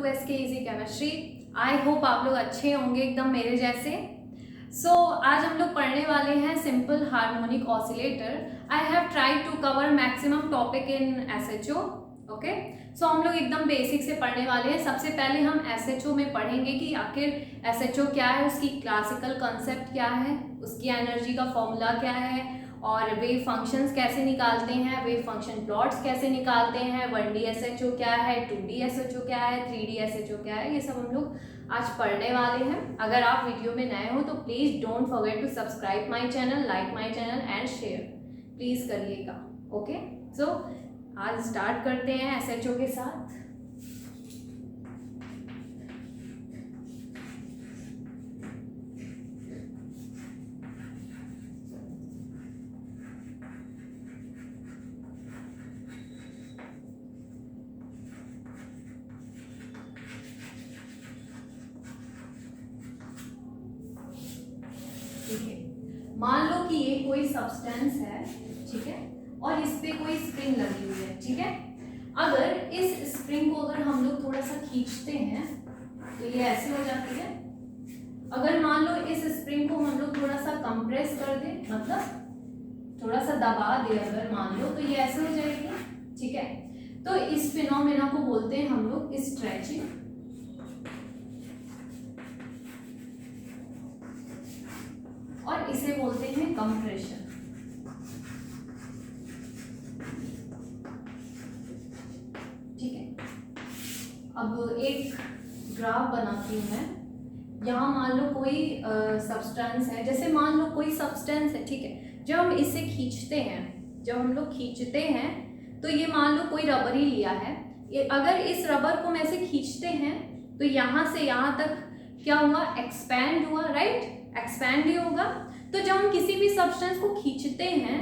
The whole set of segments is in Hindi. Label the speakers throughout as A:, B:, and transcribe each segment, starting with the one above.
A: SK easy chemistry. I hope आप लोग अच्छे होंगे एकदम मेरे जैसे। आज हम लोग पढ़ने वाले हैं simple harmonic oscillator. I have tried to cover maximum topic in SHO। Okay, so हम लोग एकदम बेसिक से पढ़ने वाले हैं। सबसे पहले हम SHO में पढ़ेंगे कि आखिर SHO क्या है, उसकी क्लासिकल कंसेप्ट क्या है, उसकी एनर्जी का फॉर्मूला क्या है, और वेव फंक्शंस कैसे निकालते हैं, वेव फंक्शन प्लॉट्स कैसे निकालते हैं, 1D SHO क्या है, 2D SHO क्या है, 3D SHO क्या है, ये सब हम लोग आज पढ़ने वाले हैं। अगर आप वीडियो में नए हो तो please don't forget to subscribe my channel, like my channel and share please करिएगा। ओके, सो आज स्टार्ट करते हैं SHO के साथ। ठीक है, मान लो कि ये कोई सब्सटेंस है, ठीक है, और इस पे कोई स्प्रिंग लगी हुई है, ठीक है। अगर इस स्प्रिंग को अगर हम लोग थोड़ा सा खींचते हैं तो ये ऐसे हो जाती है। अगर मान लो इस स्प्रिंग को हम लोग थोड़ा सा कंप्रेस कर दे, मतलब थोड़ा सा दबा दे अगर मान लो, तो ये ऐसे हो जाएगी, ठीक है। तो इस फिनोमेना को बोलते हैं हम लोग स्ट्रेचिंग, और इसे बोलते हैं कंप्रेशन। ठीक है, अब एक ग्राफ बनाती हूं मैं। यहाँ मान लो कोई सब्सटेंस है, जैसे मान लो कोई सब्सटेंस है, ठीक है। जब हम इसे खींचते हैं, जब हम लोग खींचते हैं तो ये मान लो कोई रबर ही लिया है। अगर इस रबर को हम ऐसे खींचते हैं तो यहाँ से यहाँ तक क्या हुआ, एक्सपैंड हुआ, राइट, एक्सपैंड ही होगा। तो जब हम किसी भी सब्सटेंस को खींचते हैं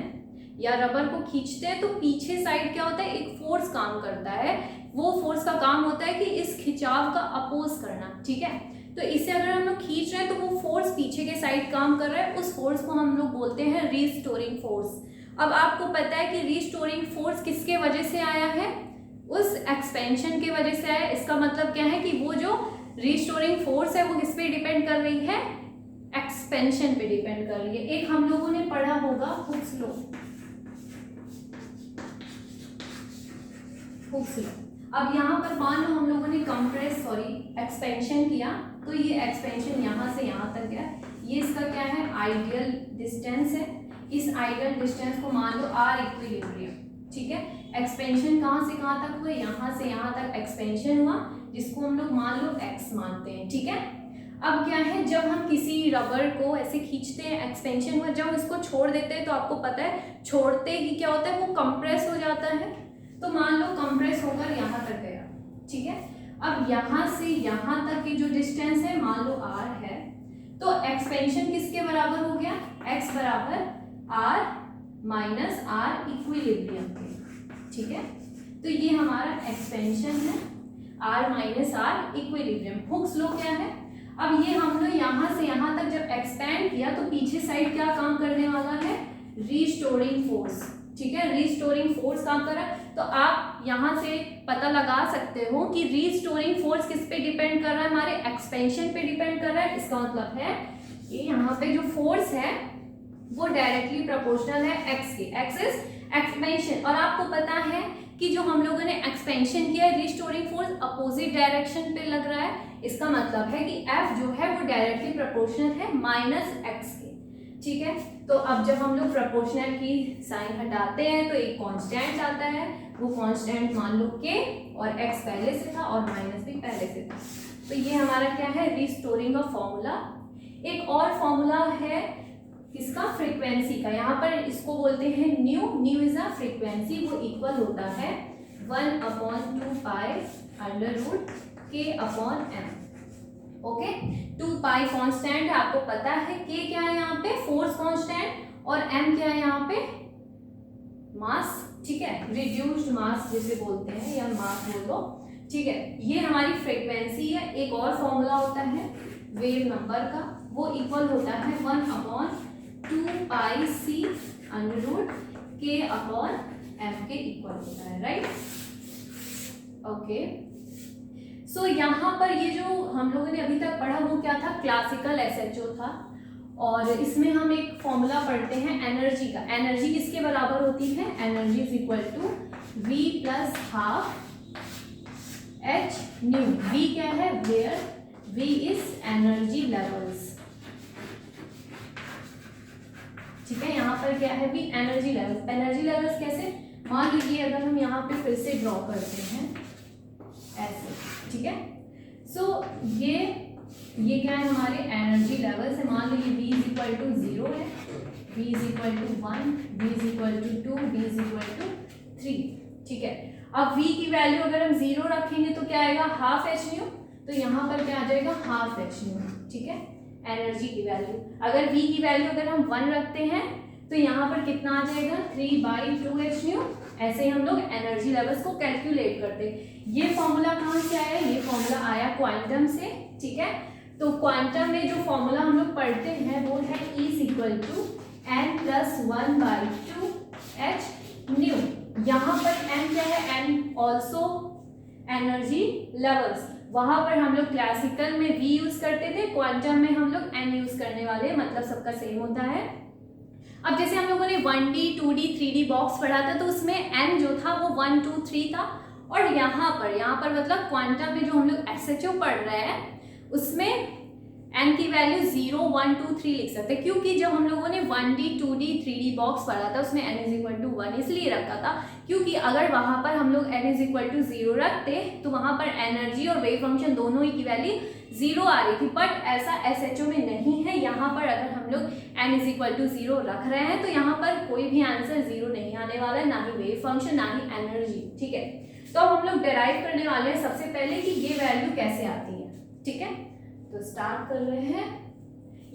A: या रबर को खींचते हैं तो पीछे साइड क्या होता है, एक फोर्स काम करता है। वो फोर्स का काम होता है कि इस खिंचाव का अपोज करना, ठीक है। तो इसे अगर हम लोग खींच रहे हैं तो वो फोर्स पीछे के साइड काम कर रहा है, उस फोर्स को हम लोग बोलते हैं रीस्टोरिंग फोर्स। अब आपको पता है कि रीस्टोरिंग फोर्स किसके वजह से आया है, उस एक्सपेंशन के वजह से आया। इसका मतलब क्या है कि वो जो रीस्टोरिंग फोर्स है वो किस पे डिपेंड कर रही है, एक्सपेंशन पे डिपेंड कर रही है। एक हम लोगों ने पढ़ा होगा हुक्स लॉ, हुक्स लॉ। अब यहाँ पर मान लो हम लोगों ने एक्सपेंशन किया, तो ये एक्सपेंशन यहाँ से यहाँ तक गया। ये इसका क्या है, आइडियल डिस्टेंस है। इस आइडियल डिस्टेंस को मान लो R इक्विलिब्रियम, ठीक है। एक्सपेंशन कहाँ से कहाँ तक हुआ, यहाँ से यहाँ तक एक्सपेंशन हुआ, जिसको हम लोग मान लो X मानते हैं, ठीक है। अब क्या है, जब हम किसी रबर को ऐसे खींचते हैं, एक्सपेंशन हुआ, जब इसको छोड़ देते हैं तो आपको पता है छोड़ते ही क्या होता है, वो कंप्रेस हो जाता है। तो मान लो कंप्रेस होकर यहाँ तक गया, ठीक है। अब यहाँ से यहाँ तक की जो डिस्टेंस है मान लो R है, तो एक्सपेंशन किसके बराबर हो गया, X बराबर R माइनस R इक्विलिब्रियम के, ठीक है। तो ये हमारा एक्सपेंशन है, R minus R equilibrium. Hooke's law क्या है, अब ये हम लोग यहाँ से यहाँ तक जब एक्सपेंड किया तो पीछे साइड क्या काम करने वाला है, रीस्टोरिंग फोर्स, ठीक है। रीस्टोरिंग फोर्स काम कर रहा है। तो आप यहाँ से पता लगा सकते हो कि रीस्टोरिंग फोर्स किस पे डिपेंड कर रहा है, हमारे एक्सपेंशन पे डिपेंड कर रहा है। इसका मतलब है कि यहाँ पे जो फोर्स है वो डायरेक्टली प्रोपोर्शनल है X के, X इज एक्सपेंशन। और आपको पता है कि जो हम लोगों ने एक्सपेंशन किया है, रीस्टोरिंग फोर्स अपोजिट डायरेक्शन पे लग रहा है। इसका मतलब है कि F जो है वो डायरेक्टली प्रोपोर्शनल है माइनस X के, ठीक है। तो अब जब हम लोग प्रोपोर्शनल की साइन हटाते हैं तो एक कांस्टेंट आता है, वो कांस्टेंट मान लो K, और X पहले से था और माइनस भी पहले से था। तो ये हमारा क्या है, रीस्टोरिंग का फॉर्मूला। एक और फॉर्मूला है किसका, फ्रीक्वेंसी का। यहाँ पर इसको बोलते हैं nu, nu is a frequency, वो इक्वल होता है 1/2 pi under root K/m। Okay, 2 pi constant है, आपको पता है K क्या है यहाँ पे, फोर्स कांस्टेंट, और M क्या है यहाँ पे, मास, ठीक है, रिड्यूस्ड मास जिसे बोलते हैं, या मास बोलो, ठीक है। ये हमारी फ्रीक्वेंसी है। एक और फॉर्मूला होता है वेव नंबर का, वो इक्वल होता है 1/2 पाई C अंडर रूट K/m के इक्वल होता है, राइट। ओके, सो यहाँ पर ये जो हम लोगों ने अभी तक पढ़ा वो क्या था, क्लासिकल SHO था। और इसमें हम एक फॉर्मूला पढ़ते हैं एनर्जी का। एनर्जी किसके बराबर होती है, energy is equal to V plus half H nu. V क्या है, where, V is energy levels, ठीक है। यहाँ पर क्या है, भी एनर्जी लेवल्स। एनर्जी लेवल्स कैसे, मान लीजिए अगर हम यहाँ पे फिर से ड्रॉ करते हैं ऐसे, ठीक है। सो ये क्या है, हमारे एनर्जी लेवल्स है। मान लीजिए V इज इक्वल टू 0 है, V is equal to 1, V is equal to 2, V is equal to 3, ठीक है। अब V की वैल्यू अगर हम 0 रखेंगे तो क्या आएगा, हाफ H न्यू। तो यहाँ पर क्या आ जाएगा, हाफ H न्यू, ठीक है, एनर्जी की वैल्यू। अगर V की वैल्यू अगर हम 1 रखते हैं तो यहाँ पर कितना आ जाएगा, 3/2H न्यू। ऐसे ही हम लोग एनर्जी लेवल्स को कैलकुलेट करते हैं। ये फॉर्मूला कहाँ से आया, ये फॉर्मूला आया क्वांटम से, ठीक है। तो क्वांटम में जो फॉर्मूला हम लोग पढ़ते हैं वो है E is equal to n plus 1/2H nu. यहाँ पर n क्या है, n ऑल्सो एनर्जी लेवल्स। वहां पर हम लोग क्लासिकल में V यूज करते थे, क्वांटम में हम लोग n यूज करने वाले हैं, मतलब सबका सेम होता है। अब जैसे हम लोगों ने 1D 2D 3D बॉक्स पढ़ा था तो उसमें n जो था वो 1 2 3 था। और यहाँ पर मतलब क्वांटम में जो हम लोग SHO पढ़ रहे हैं उसमें n की वैल्यू 0 1 2 3 लिख सकते हैं, क्योंकि जब हम लोगों ने 1D 2D 3D बॉक्स पढ़ा था उसमें n इज इक्वल टू 1 इसलिए रखा था, क्योंकि अगर वहां पर हम लोग n इज इक्वल टू 0 रखते तो वहां पर एनर्जी और वेव फंक्शन दोनों ही की वैल्यू 0 आ रही थी। बट ऐसा SHO में नहीं है। यहाँ पर अगर हम लोग n इज इक्वल टू 0 रख रहे हैं तो यहाँ पर कोई भी आंसर 0 नहीं आने वाला है, ना ही वेव फंक्शन ना ही एनर्जी, ठीक है। तो अब हम लोग डेराइव करने वाले हैं सबसे पहले कि ये वैल्यू कैसे आती है, ठीक है। तो स्टार्ट कर रहे हैं।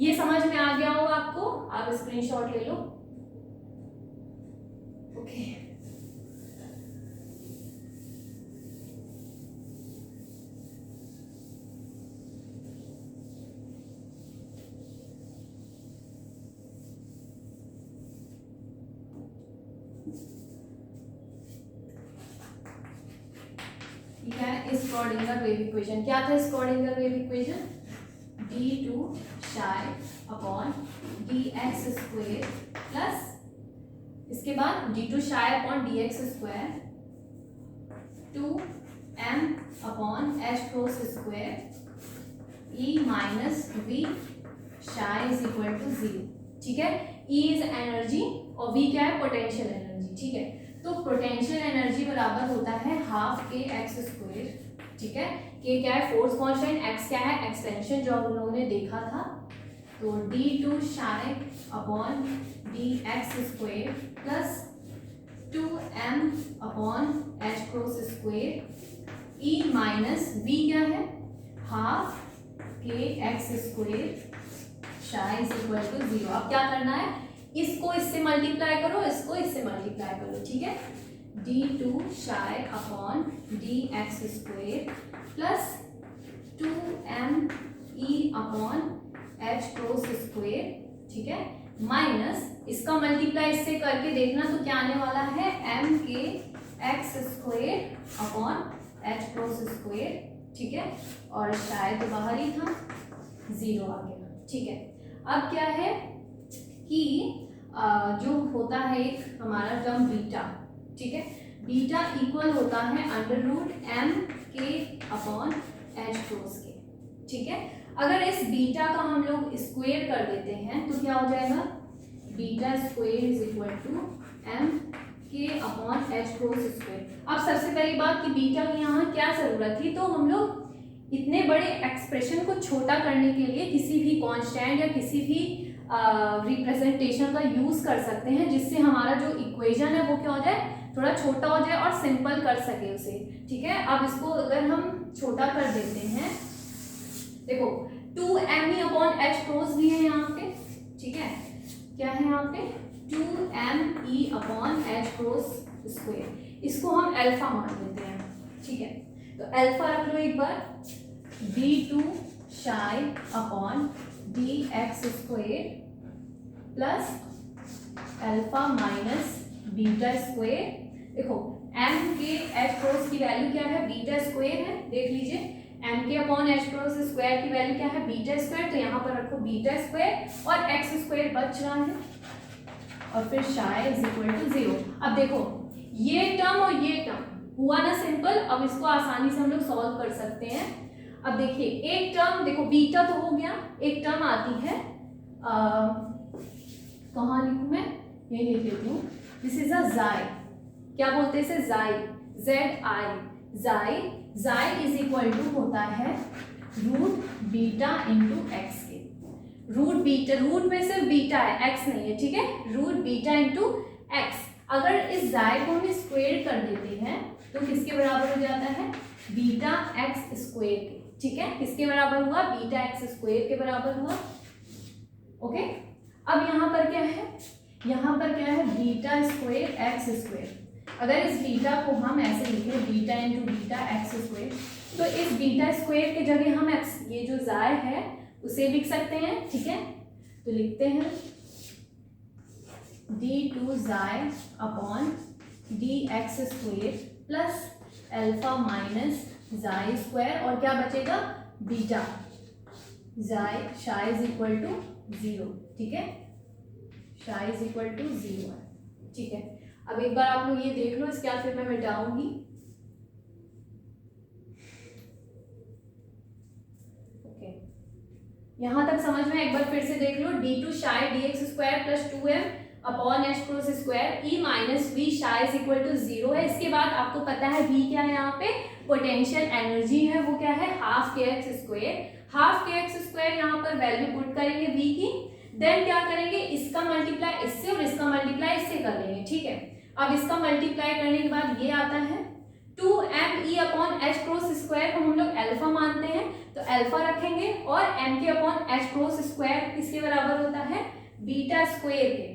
A: ये समझ में आ गया होगा आपको, आप स्क्रीनशॉट ले लो, ओके। ठीक है, स्क्रॉडिंगर वेव इक्वेशन क्या था, Schrodinger wave equation d2 psi upon dx square plus इसके बाद d2 psi upon dx square 2m upon h cross square e minus v psi is equal to 0, ठीक है। E इज एनर्जी और v क्या है, पोटेंशियल एनर्जी, ठीक है। तो पोटेंशियल एनर्जी बराबर होता है हाफ के एक्स स्क्वायर, ठीक है। के क्या है, फोर्स कांस्टेंट, एक्स क्या है, एक्सटेंशन जो हम लोगों ने देखा था। तो d2 psi upon dx square plus 2m upon h cross square e minus v क्या है, हाफ के x square psi is equal to 0। अब क्या करना है, इसको इससे मल्टीप्लाई करो, इसको इससे मल्टीप्लाई करो, ठीक है। d2 psi upon dx square plus 2m e upon h cross square, ठीक है, माइनस इसका मल्टीप्लाई इससे करके देखना तो क्या आने वाला है, m के x square upon h cross square, ठीक है। और शायद बाहर ही था, 0 आ गया, ठीक है। अब क्या है कि जो होता है एक हमारा टर्म बीटा, ठीक है। बीटा इक्वल होता है अंडर रूट m के अपॉन h क्रॉस के, ठीक है। अगर इस बीटा का हम लोग स्क्वायर कर देते हैं तो क्या हो जाएगा, beta square is equal to m के अपॉन h क्रॉस स्क्वायर। अब सबसे पहली बात कि बीटा की यहाँ क्या जरूरत थी, तो हम लोग इतने बड़े एक्सप्रेशन को छोटा करने के लिए किसी भी कांस्टेंट या किसी भी रिप्रेजेंटेशन का यूज कर सकते हैं, जिससे हमारा जो इक्वेशन है वो क्या हो जाए, थोड़ा छोटा हो जाए और सिंपल कर सके उसे, ठीक है। अब इसको अगर हम छोटा कर देते हैं, देखो 2m ई अपॉन h क्रॉस भी है यहाँ पे, ठीक है। क्या है यहाँ पे, 2m ई अपॉन h क्रॉस स्क्वायर, इसको हम अल्फा मान लेते हैं, ठीक है। तो अल्फा रख लो एक बार, d2 psi upon dx square plus alpha minus beta square. देखो m के h क्रॉस की वैल्यू क्या है, बीटा स्क्वायर है, देख लीजिए एम के अपॉन एच क्रॉस स्क्वायर की वैल्यू क्या है बीटा स्क्वायर, तो यहाँ पर रखो बीटा स्क्वायर और एक्स स्क्वायर बच रहा है और फिर शाय इज इक्वल टू 0। अब देखो ये टर्म और ये टर्म हुआ ना सिंपल, अब इसको आसानी से हम लोग सॉल्व कर सकते हैं। अब देखिए एक टर्म देखो बीटा तो हो गया, एक टर्म आती है कहाँ लिखूं मैं, यही लिख लेती हूँ, दिस इज अ जाई, क्या बोलते हैं इसे जाई, जेड आई, जाई, जाई इज इक्वल टू होता है रूट बीटा इंटू एक्स के, रूट बीटा, रूट में सिर्फ बीटा है एक्स नहीं है, ठीक है, रूट बीटा इंटू एक्स। अगर इस जाई को हम स्क्वायर कर देते हैं तो किसके बराबर हो जाता है बीटा एक्स स्क्वायर के, ठीक है, किसके बराबर हुआ बीटा एक्स स्क्वायर के बराबर हुआ। ओके अब यहाँ पर क्या है, यहाँ पर क्या है बीटा स्क्वायर एक्स स्क्वायर, अगर इस बीटा को हम ऐसे लिखें beta into beta x square, तो इस बीटा स्क्वायर के जगह हम एक्स ये जो जाय है उसे लिख सकते हैं, ठीक है, तो लिखते हैं d2 जाय upon D x square plus alpha minus xi square और क्या बचेगा बीटा जाय शाय इज इक्वल टू 0, ठीक है, शाय इज इक्वल टू 0 है, ठीक है। अब एक बार आप लोग ये देख लो, इसके बाद फिर मैं मिटाऊंगी। ओके यहां तक समझ में, एक बार फिर से देख लो, d2 psi dx square plus 2m upon H cross square E minus V psi is equal to 0 है। इसके बाद आपको पता है v क्या है, यहाँ पे पोटेंशियल एनर्जी है, वो क्या है हाफ के एक्स स्क्वायर, हाफ के एक्स स्क्वायर यहाँ पर वैल्यू पुट करेंगे v की, देन क्या करेंगे इसका मल्टीप्लाई इससे और इसका मल्टीप्लाई इससे कर लेंगे, ठीक है। अब इसका मल्टीप्लाई करने के बाद ये आता है 2m e upon H cross square को हम लोग अल्फा मानते हैं, तो अल्फा रखेंगे और m के अपॉन एच क्रॉस स्क्वायर किसके बराबर होता है बीटा स्क्वायर के,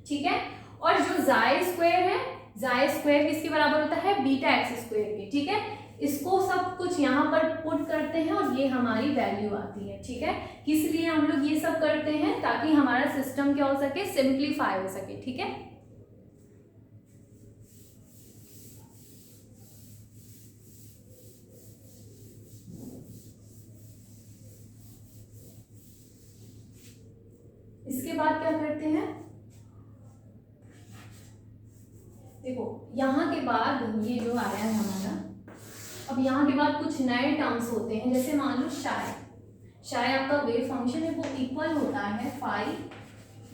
A: ठीक है, और जो जाय स्क्वायर है जाय स्क्वायर किसके बराबर होता है बीटा एक्स स्क्वायर के, ठीक है। इसको सब कुछ यहाँ पर पुट करते हैं और ये हमारी वैल्यू आती है, ठीक है। किस लिए हम लोग ये सब करते हैं, ताकि हमारा सिस्टम क्या हो सके सिंप्लीफाई हो सके, ठीक है। इसके बाद क्या करते हैं, देखो यहाँ के बाद ये जो आया है हमारा, अब यहाँ के बाद कुछ नए टर्म्स होते हैं, जैसे मान लो शाय, शाय आपका वेव फंक्शन है वो इक्वल होता है फाई,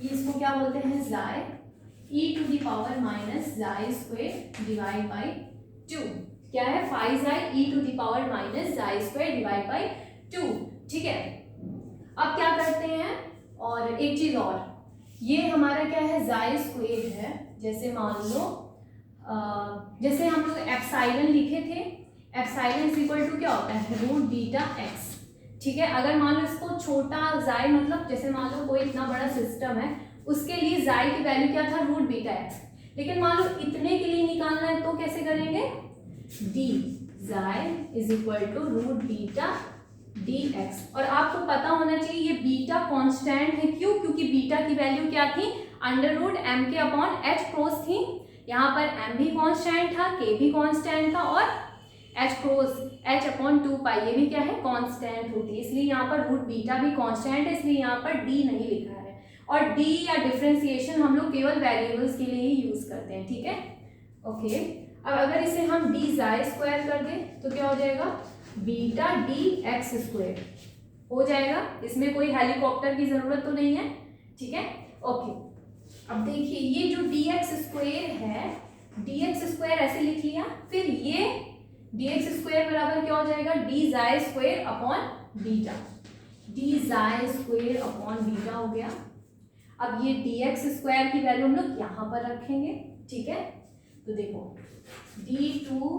A: ये इसको क्या बोलते हैं xi e to the power minus xi square divide by 2, क्या है phi xi e to the power minus xi square divide by 2, ठीक है। अब क्या करते हैं, और एक चीज और, ये हमारा क्या है जाय स्क्वायर है, जैसे मान लो जैसे हम लोग एप्साइलन लिखे थे, एप्साइलन इज इक्वल टू क्या होता है रूट बीटा एक्स, ठीक है। अगर मान लो इसको छोटा जाय, मतलब जैसे मान लो कोई इतना बड़ा सिस्टम है उसके लिए जाय की वैल्यू क्या था रूट बीटा एक्स, लेकिन मान लो इतने के लिए निकालना है तो कैसे करेंगे D xi is equal to root beta D x, और आपको पता होना चाहिए ये बीटा कांस्टेंट है, क्यों, क्योंकि बीटा की वैल्यू क्या थी अंडर रूट एम के अपॉन एच क्रॉस थी, यहाँ पर m भी कांस्टेंट था, k भी कांस्टेंट था और h क्रॉस h अपॉन 2 पाई ये भी क्या है कांस्टेंट होती है, इसलिए यहाँ पर रूट बीटा भी कांस्टेंट है, इसलिए यहाँ पर d नहीं लिखा है। और d या डिफरेंशिएशन हम लोग केवल वेरिएबल्स के लिए ही यूज करते हैं, ठीक है। ओके अब अगर इसे हम d जाय स्क्वायर कर दें तो क्या हो जाएगा बीटा डी एक्स स्क्वायर हो जाएगा, इसमें कोई हेलीकॉप्टर की जरूरत तो नहीं है, ठीक है। ओके अब देखिए ये जो dx स्क्वायर है, dx स्क्वायर ऐसे लिख लिया, फिर ये dx स्क्वायर बराबर क्या हो जाएगा D xi square upon beta, D xi square upon beta हो गया। अब ये dx स्क्वायर की वैल्यू हम लोग यहाँ पर रखेंगे, ठीक है, तो देखो d2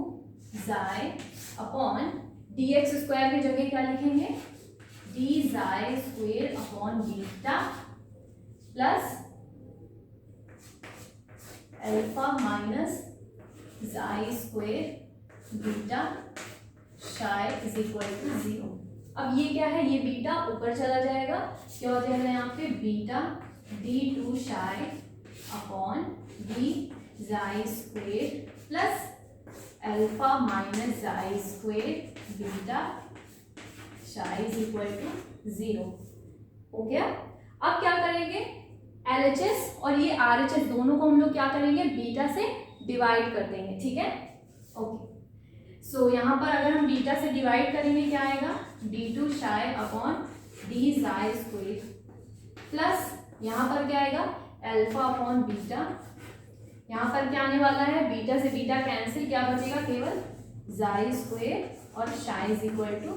A: जाय अपॉन dx स्क्वायर की जगह क्या लिखेंगे d xi square upon beta plus alpha minus xi square beta psi is equal to 0। अब ये क्या है, ये बीटा ऊपर चला जाएगा, क्या हो जाएगा यहाँ पे बीटा d2 शाय upon D xi square plus alpha minus xi square beta शाई इज इक्वल टू 0। हो गया। अब क्या करेंगे, LHS और ये RHS दोनों को हम लोग क्या करेंगे, बीटा से डिवाइड कर देंगे। ठीक है, ओके। सो यहाँ पर अगर हम बीटा से डिवाइड करेंगे क्या आएगा, d2 शाई upon d xi square plus यहाँ पर क्या आएगा, अल्फा अपॉन बीटा। यहाँ पर क्या आने वाला है, बीटा से बीटा कैंसिल, क्या बचेगा, केवल जाई स्क्वायर और शाई इज इक्वल टू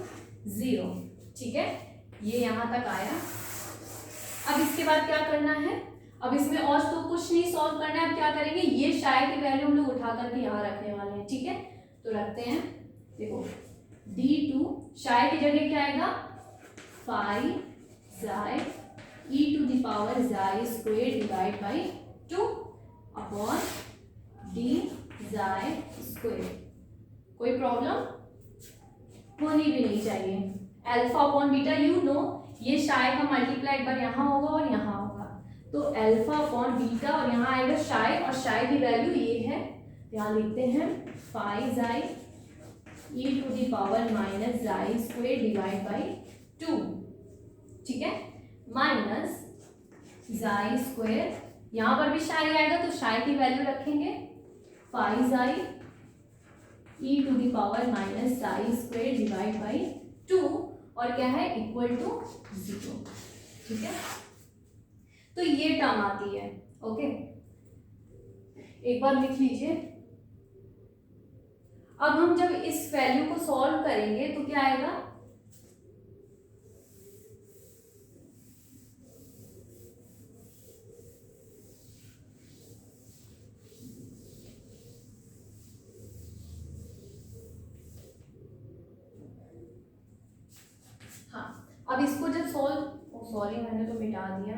A: 0। ठीक है, ये यहाँ तक आया। अब इसके बाद क्या करना है, अब इसमें और तो कुछ नहीं सॉल्व करना है। अब क्या करेंगे, ये शाई की वैल्यू हम लोग उठा करके यहाँ रखने वाले हैं। ठीक है, तो रखते हैं। देखो d2 शाई की जगह क्या आएगा, 5 xi e to the power xi square divide by 2 upon d xi square. कोई प्रॉब्लम होनी भी नहीं चाहिए। Alpha upon beta you know, ये शाई का मल्टीप्लाई एक बार यहाँ होगा और यहाँ होगा, तो अल्फा अपॉन बीटा और यहाँ आएगा शाई, और शाई की वैल्यू ये है, यहाँ लिखते हैं 5 xi e to the power minus xi square divide by 2। ठीक है, माइनस जाई स्क्वायर, यहाँ पर भी शाई आएगा तो शाई की वैल्यू रखेंगे 5 xi e to the power minus xi square divide by 2 और क्या है, इक्वल टू 0। ठीक है, तो ये टर्म आती है। ओके, एक बार लिख लीजिए। अब हम जब इस वैल्यू को सॉल्व करेंगे तो क्या आएगा, अब इसको जब सॉल्व, सॉरी मैंने तो मिटा दिया,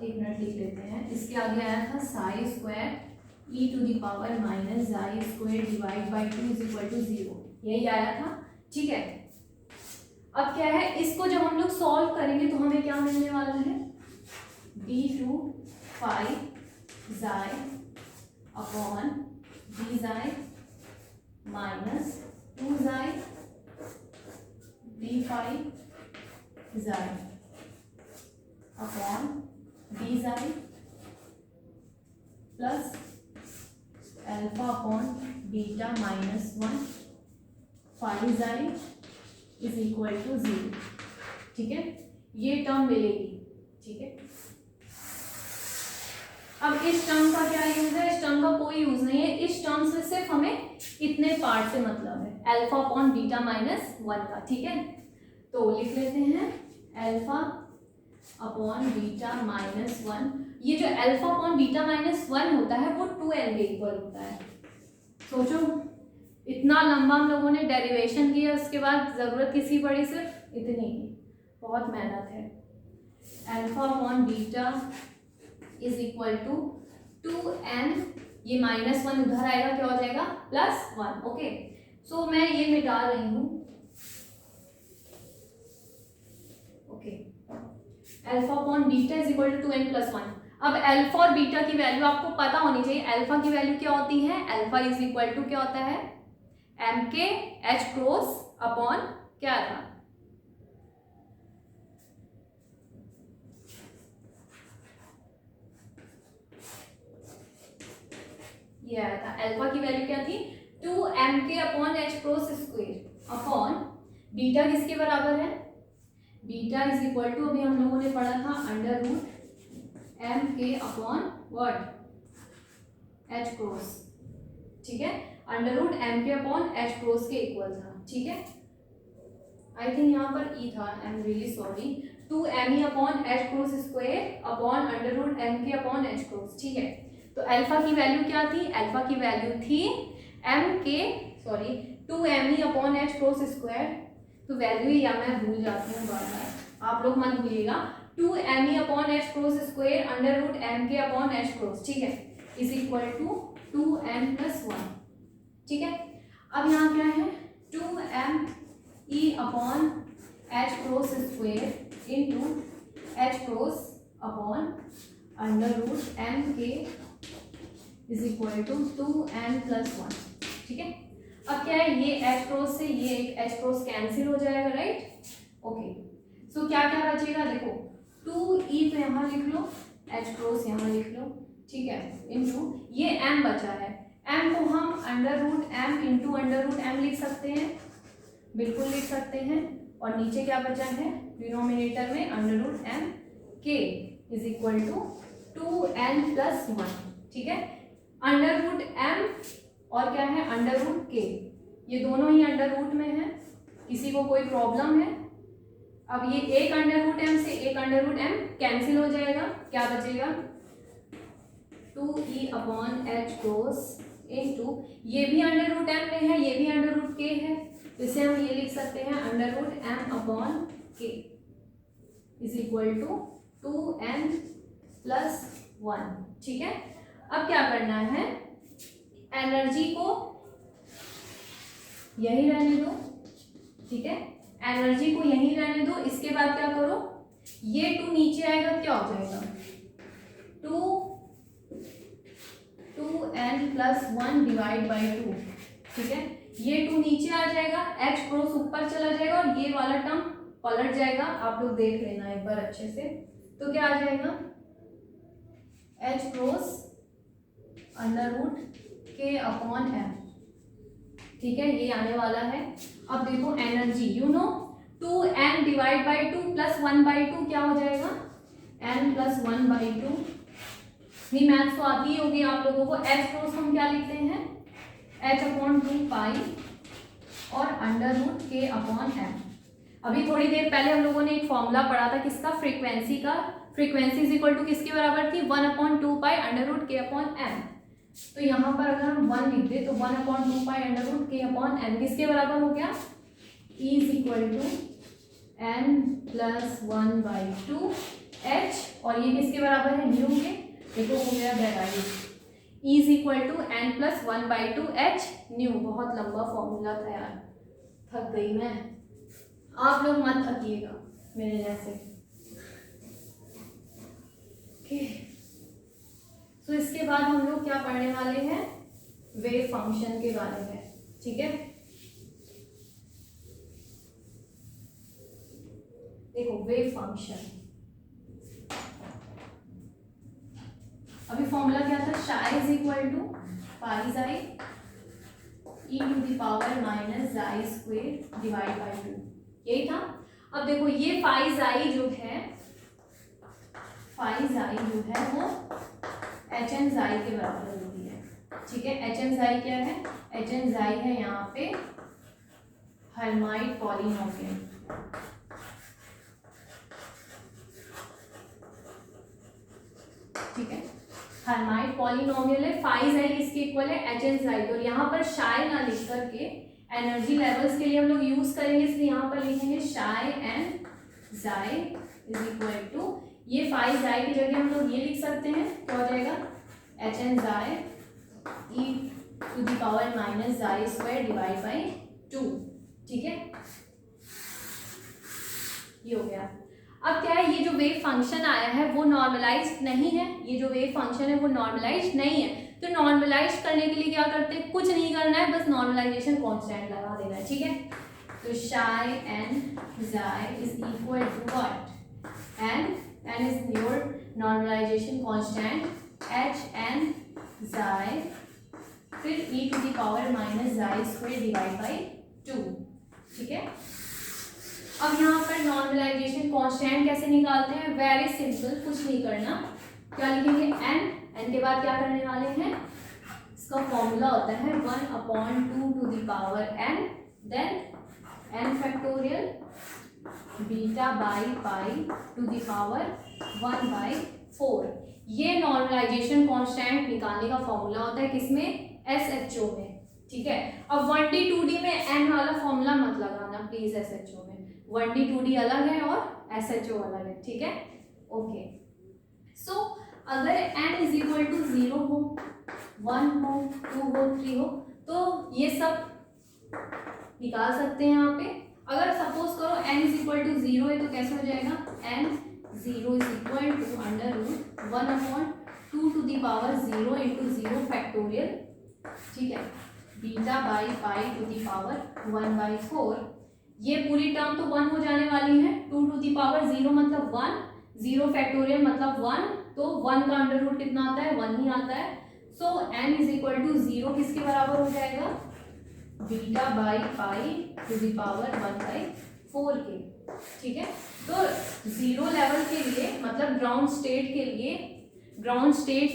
A: एक मिनट लिख लेते हैं। इसके आगे आया था psi square e to the power minus xi square divide by 2 is equal to 0, यही आया था। ठीक है, अब क्या है, इसको जब हम लोग सॉल्व करेंगे तो हमें क्या मिलने वाला है, d2 5 जाई अपॉन d जाई माइनस 2 जाई d5 जाई अपॉन d जाई plus alpha upon beta minus 1 5 जाई इज इक्वल टू 0। ठीक है, ये टर्म मिलेगी। ठीक है, अब इस टर्म का क्या यूज है, इस टर्म का कोई यूज नहीं है। इस टर्म से सिर्फ हमें इतने पार्ट से मतलब है, अल्फा अपॉन बीटा माइनस 1 का। ठीक है, तो लिख लेते हैं अल्फा अपॉन बीटा माइनस 1। ये जो अल्फा अपॉन बीटा माइनस 1 होता है वो 2n के इक्वल होता है। सोचो, इतना लंबा हम लोगों ने डेरिवेशन किया, उसके बाद ज़रूरत किसी पड़ी सिर्फ इतनी की, बहुत मेहनत है। Alpha upon beta is equal to 2n, ये माइनस 1 उधर आएगा, क्या हो जाएगा, प्लस 1। ओके, सो मैं ये मिटा रही हूँ। Okay, alpha upon beta is equal to 2n plus 1। अब अल्फा और बीटा की वैल्यू आपको पता होनी चाहिए। अल्फा की वैल्यू क्या होती है, अल्फा इज इक्वल टू क्या होता है, mk h क्रॉस अपॉन क्या था, ये आया था। अल्फा की वैल्यू क्या थी, 2mk upon h cross square upon beta किसके बराबर है, बीटा इज इक्वल टू, अभी हम लोगों ने पढ़ा था, under root mk upon what, h cross. ठीक है, under root mk upon h cross के इक्वल था। ठीक है, आई थिंक यहाँ पर e था, I am really sorry, 2me upon h cross square upon under root mk upon h cross. ठीक है, तो अल्फा की वैल्यू क्या थी, अल्फा की वैल्यू थी mk, sorry 2me upon h cross square, तो वैल्यू ही या मैं भूल जाती हूँ बार बार, आप लोग मत भूलिएगा, 2me upon h cross square under root mk upon h cross. ठीक है, is equal to 2n plus 1। ठीक है, अब यहाँ क्या है, 2me upon h cross square into h cross upon under root mk is equal to 2n plus 1। ठीक है, अब क्या है, ये h क्रॉस से ये एक h क्रॉस कैंसिल हो जाएगा, राइट। ओके, सो क्या क्या बचेगा, देखो 2e तो यहाँ लिख लो, h क्रॉस यहाँ लिख लो, ठीक है, इनटू ये m बचा है, m को हम under root m into under root m लिख सकते हैं, बिल्कुल लिख सकते हैं। और नीचे क्या बचा है, डिनोमिनेटर में under root m k is equal to 2n plus 1, ठीक है। अंडर रूट m और क्या है, अंडर रूट k, ये दोनों ही अंडर रूट में है, किसी को कोई प्रॉब्लम है। अब ये एक अंडर रूट m से एक अंडर रूट m कैंसिल हो जाएगा, क्या बचेगा 2e upon h cross into ये भी अंडर रूट m में है, ये भी अंडर रूट k है, इसे हम ये लिख सकते हैं under root m upon k is equal to 2n plus 1, ठीक है। अब क्या करना है, एनर्जी को यही रहने दो, ठीक है, एनर्जी को यही रहने दो। इसके बाद क्या करो, ये 2 नीचे आएगा, क्या हो जाएगा 2n प्लस 1 डिवाइड बाई 2, ठीक है। ये 2 नीचे आ जाएगा, h क्रॉस ऊपर चला जाएगा और ये वाला टर्म पलट जाएगा, आप लोग देख लेना एक बार अच्छे से। तो क्या आ जाएगा h cross under root k upon m, ठीक है, ये आने वाला है। अब देखो energy, you know 2n divide by 2 plus 1 by 2 क्या हो जाएगा n प्लस 1 बाई 2। नहीं, मैथ्स तो आती ही होगी आप लोगों को। h क्रॉस हम क्या लिखते हैं, h अपॉन 2 पाई और under root k upon m। अभी थोड़ी देर पहले हम लोगों ने एक फॉर्मूला पढ़ा था किसका, फ्रीक्वेंसी का। फ्रीक्वेंसी इज इक्वल टू किसके बराबर थी, 1 upon 2 pi under root k upon m। तो यहाँ पर अगर हम 1 लिख दे तो 1 upon 2 pi under root k upon m किसके बराबर हो गया, E is equal to n plus 1 by 2 h, और ये किसके बराबर है, न्यू के, देखो हो गया वेराइज। E is equal to n plus 1 by 2 h nu. बहुत लंबा फॉर्मूला था यार, थक गई मैं, आप लोग मत थकिएगा मेरे जैसे। सो इसके बाद हम लोग क्या पढ़ने वाले हैं, वेव फंक्शन के बारे में, ठीक है। देखो वेव फंक्शन, अभी फॉर्मूला क्या था, शाई is equal to pi xi e to the power minus xi square divide by 2, यही था। अब देखो ये पाई जाई जो है, पाई जाई जो है वो एच एन जाई के बराबर होती है, ठीक है। एच एन जाई क्या है, एच एन जाई है यहाँ पे हर्माइट पॉलिनोमियल, ठीक है, हर्माइट पॉलिनोमियल है। फाई जाई किसके इक्वल है, एच एन जाई। तो यहाँ पर शाई ना लिख करके एनर्जी लेवल्स के लिए हम लोग यूज करेंगे, इसलिए यहाँ पर लिखेंगे शाई N xi is equal to, ये फाई जाई की जगह हम लोग ये लिख सकते हैं, क्या हो जाएगा H N xi e to the power minus xi square divide by 2, ठीक है, ये हो गया। अब क्या है, ये जो वेव फंक्शन आया है वो नॉर्मलाइज्ड नहीं है, ये जो वेव फंक्शन है वो नॉर्मलाइज्ड नहीं है। तो नॉर्मलाइज करने के लिए क्या करते हैं, कुछ नहीं करना है, बस नॉर्मलाइजेशन कांस्टेंट लगा देना है, ठीक है। तो psi N xi is equal to what, N is your normalisation constant, H N xi फिर e to the power minus xi square divide by 2, ठीक है। अब यहाँ पर नॉर्मलाइजेशन कांस्टेंट कैसे निकालते हैं, वेरी सिंपल, कुछ नहीं करना, क्या लिखेंगे n के बाद क्या करने वाले हैं, इसका फॉर्मूला होता है 1 upon 2 to the power n, then n factorial beta by pi to the power 1 by 4। ये नॉर्मलाइजेशन कांस्टेंट निकालने का फॉर्मूला होता है किसमें, SHO में, ठीक है। अब 1D 2D में n वाला फॉर्मूला मत लगाना प्लीज, SHO में 1D 2D अलग है और SHO अलग है, ठीक है, ओके। सो अगर n इज इक्वल टू 0 हो, 1 हो, 2 हो, 3 हो, तो ये सब निकाल सकते हैं यहाँ पे। अगर सपोज करो n इज इक्वल टू 0 है तो कैसे हो जाएगा, n 0 is equal to under root 1 upon 2 to the power 0 into 0 factorial, ठीक है। Beta by pi to the power 1/4। ये पूरी टर्म तो 1 हो जाने वाली है, 2 टू दी पावर 0 मतलब 1, 0 फैक्टोरियल मतलब 1, तो 1 का अंडर रूट कितना आता है, 1 ही आता है। So n is equal to 0 किसके बराबर हो जाएगा, beta by pi to the power 1/4 के। ठीक है, तो 0 लेवल के लिए मतलब ग्राउंड स्टेट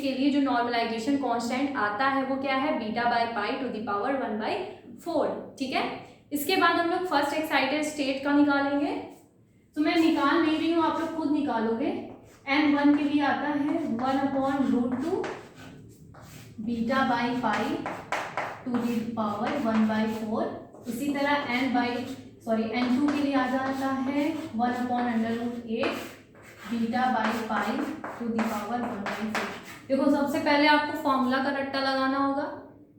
A: के लिए जो नॉर्मलाइजेशन कांस्टेंट आता है वो क्या है, beta by pi to the power 1/4। ठीक है, इसके बाद हम लोग फर्स्ट एक्साइटेड स्टेट का निकालेंगे। तो मैं निकाल नहीं रही हूँ, आप लोग खुद निकालोगे। n1 के लिए आता है 1/√2 beta by pi to the power 1/4। इसी तरह n2 के लिए आ जाता है 1/√8 beta by pi to the power 1/4। देखो सबसे पहले आपको फॉर्मूला का रट्टा लगाना होगा।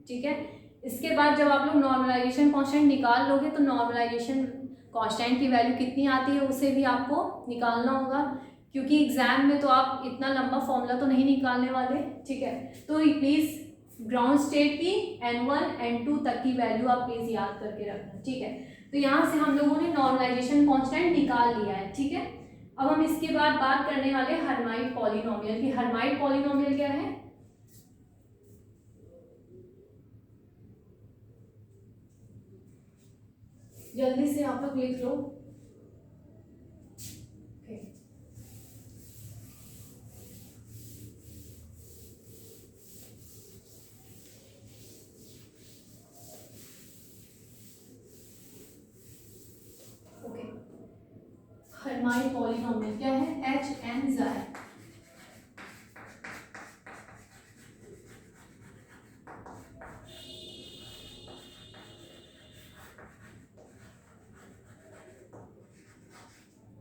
A: ठीक है, इसके बाद जब आप लोग नॉर्मलाइजेशन कांस्टेंट निकाल लोगे तो नॉर्मलाइजेशन कांस्टेंट की वैल्यू कितनी आती है उसे भी आपको निकालना होगा, क्योंकि एग्जाम में तो आप इतना लंबा फॉर्मूला तो नहीं निकालने वाले। ठीक है, तो प्लीज़ ग्राउंड स्टेट की n1 n2 तक की वैल्यू आप प्लीज़ याद करके रखना। ठीक है, तो यहाँ से हम लोगों ने नॉर्मलाइजेशन कांस्टेंट निकाल लिया है। ठीक है, अब हम इसके बाद बात करने वाले हर्माइट पॉलिनोमियल की। हर्माइट पॉलिनोमियल क्या है, जल्दी से आप लोग लिख लो। हर्माइट पॉलिनोमियल क्या है, एच एन ज़ाई।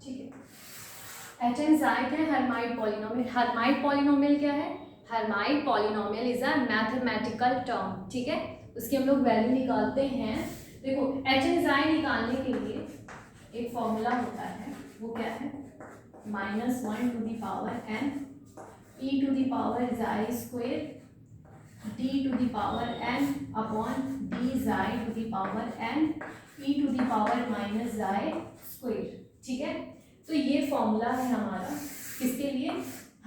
A: ठीक है, एच एन ज़ाई क्या है, हर्माइट पॉलिनोमियल। हर्माइट पॉलिनोमियल क्या है, Hermite polynomial is a mathematical term. ठीक है, उसकी हम लोग वैल्यू निकालते हैं। देखो एच एन ज़ाई निकालने के लिए एक फॉर्मूला होता है, वो क्या है, -1 to the power n e to the power xi square d to the power n upon d xi to the power n e to the power minus xi square. ठीक है, तो ये फॉर्मूला है हमारा किसके लिए,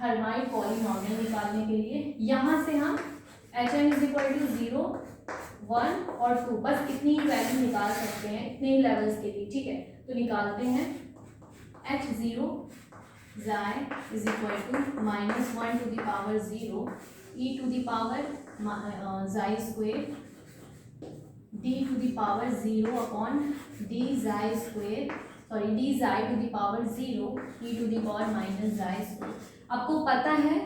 A: हर्माइट पॉलिनोमियल निकालने के लिए। यहाँ से हम H N is equal to 0, 1 और 2 बस इतनी ही वैल्यू निकाल सकते हैं, इतने ही लेवल्स के लिए। ठीक है, तो निकालते हैं h0 xi is equal to -1 to the power 0 e to the power xi square d to the power 0 upon d xi square, sorry d xi to the power 0 e to the power minus xi square. आपको पता है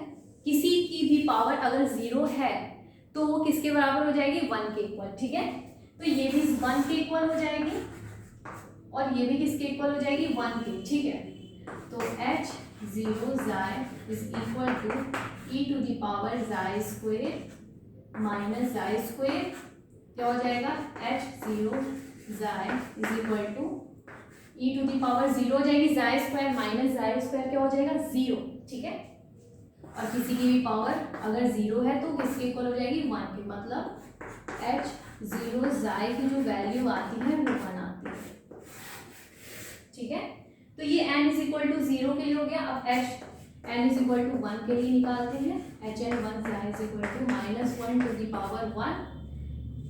A: किसी की भी पावर अगर 0 है तो वो किसके बराबर हो जाएगी, 1 के इक्वल। ठीक है, तो ये भी 1 के इक्वल हो जाएगी और ये भी किसके इक्वल हो जाएगी, 1 के। ठीक है, तो h0 xi is equal to e to the power xi square minus xi square, क्या हो जाएगा, h0 xi is equal to e to the power 0 हो जाएगी, xi square minus xi square क्या हो जाएगा, 0। ठीक है, और किसी की भी पावर अगर 0 है तो किसके इक्वल हो जाएगी, 1 के। मतलब h0 ज़ाई की जो वैल्यू आती है वो 1 आती है। ठीक है, तो ये n इज इक्वल टू 0 के लिए हो गया। अब n इज इक्वल टू 1 के लिए निकालते हैं, hn1 xi is equal to -1 to the power 1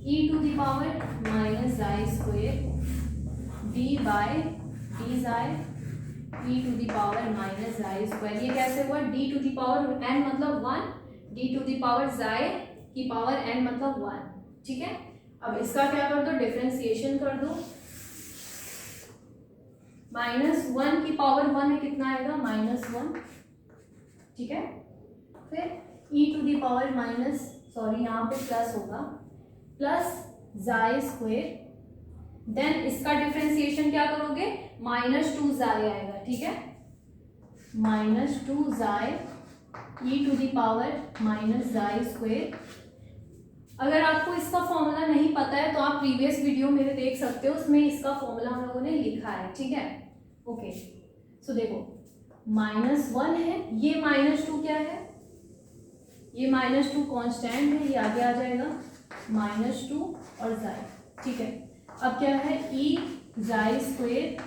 A: e to the power minus xi square d by d xi e to the power minus xi square. ये कैसे हुआ, d to the power n मतलब 1, d to the power xi की पावर n मतलब 1। ठीक है, अब इसका क्या कर दो, डिफरेंशिएशन कर दो। -1 की पावर 1 है, कितना आएगा, -1। ठीक है, फिर e to the power minus, sorry यहाँ पे प्लस होगा, प्लस ज़ाई स्क्वायर, देन इसका डिफरेंशिएशन क्या करोगे, -2 ज़ाई आएगा। ठीक है, -2 xi e to the power minus xi square. अगर आपको इसका फॉर्मूला नहीं पता है तो आप प्रीवियस वीडियो मेरे देख सकते हो, उसमें इसका फॉर्मूला हम लोगों ने लिखा है। ठीक है, ओके, सो देखो -1 है, ये -2 क्या है, ये -2 कांस्टेंट है, ये आगे आ जाएगा। -2 और जाई, ठीक है। अब क्या है ई जाई स्क्वेयर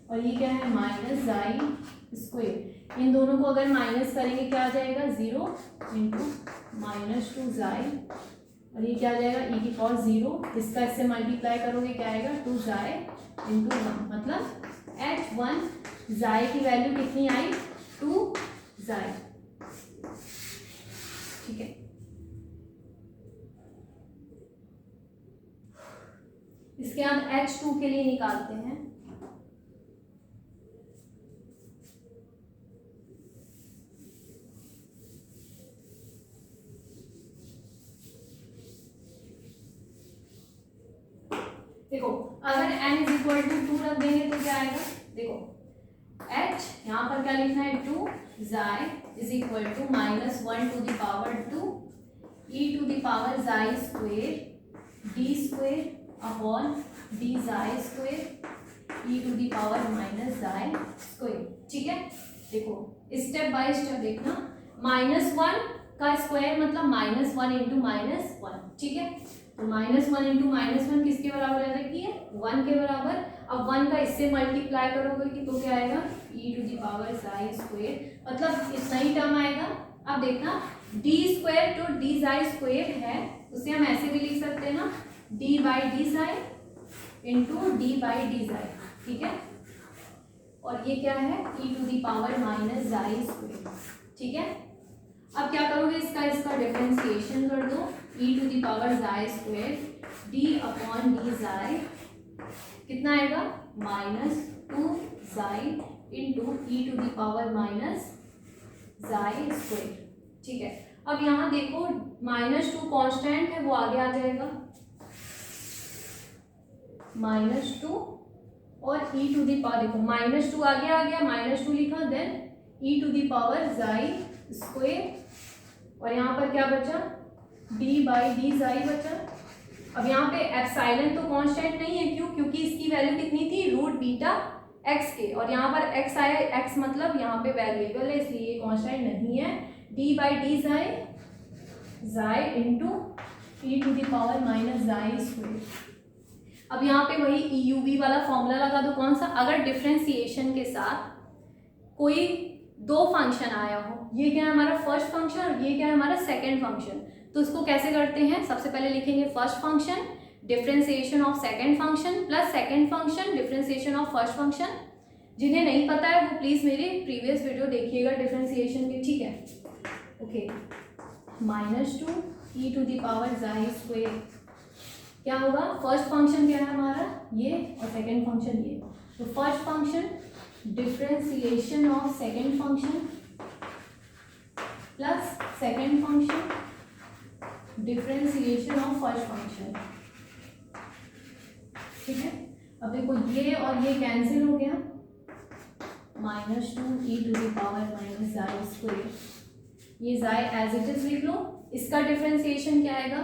A: और ये क्या है माइनस जाई स्क्वेयर। इन दोनों को अगर माइनस करेंगे क्या आ जाएगा 0 इंटू -2 जाई और ये क्या आ जाएगा ई की पावर 0, इसका इससे मल्टीप्लाई करोगे क्या आएगा 2 जाई इंटू 1, मतलब H1 जाई की वैल्यू कितनी आई 2 जाई, ठीक है। इसके बाद H2 के लिए निकालते हैं। देखो अगर n इज इक्वल टू 2 रख देंगे तो क्या आएगा, देखो h यहाँ पर क्या लिखना है 2 xi is equal to -1 to the power 2 e to the power xi square d square upon d xi square e to the power minus xi square, ठीक है। देखो स्टेप बाय स्टेप देखना, -1 का स्क्वायर मतलब -1 इंटू -1, ठीक है। तो -1 इंटू -1 किसके बराबर है देखिए 1 के बराबर। अब 1 का इससे मल्टीप्लाई करोगे कि तो क्या आएगा e to the power xi square, मतलब इतना ही टर्म आएगा। अब देखना d स्क्वायर जो d जाई स्क्वेयर है उसे हम ऐसे भी लिख सकते हैं ना d by D xi into d by D xi, ठीक है। और ये क्या है e to the power minus xi square, ठीक है। अब क्या करोगे इसका डिफरेंशिएशन कर दो e to the power xi square d upon D xi कितना आएगा -2 xi into e to the power minus xi square, ठीक है। अब यहाँ देखो -2 कांस्टेंट है वो आगे आ जाएगा -2 और e टू द पावर, देखो -2 आगे आ गया, -2 लिखा, then e to the power xi square और यहाँ पर क्या बचा d बाई डी जाई बचा। अब यहाँ पे एप्सिलॉन तो कांस्टेंट नहीं है, क्यों, क्योंकि इसकी वैल्यू कितनी थी √βx के, और यहाँ पर x आया, x मतलब यहाँ पे वेरिएबल है इसलिए ये कांस्टेंट नहीं है। d by D xi into e to the power minus xi square. अब यहाँ पे वही EUV वाला फॉर्मूला लगा दो, कौन सा, अगर डिफरेंशिएशन के साथ कोई दो फंक्शन आया हो, ये क्या है हमारा फर्स्ट फंक्शन और ये क्या है हमारा सेकंड फंक्शन, तो उसको कैसे करते हैं, सबसे पहले लिखेंगे first function differentiation of second function plus second function differentiation of first function. जिन्हें नहीं पता है वो प्लीज मेरी प्रीवियस वीडियो देखिएगा डिफरेंशिएशन की, ठीक है। Okay, -2 e to the power xi square क्या होगा, फर्स्ट फंक्शन क्या है हमारा ये और सेकंड फंक्शन ये, तो first function differentiation of second function plus second function differentiation of first function, ठीक है। अब देखो ये और ये कैंसिल हो गया, -2 e to the power minus xi square, ये जाई एज इट इज लिख लो। इसका डिफरेंशिएशन क्या आएगा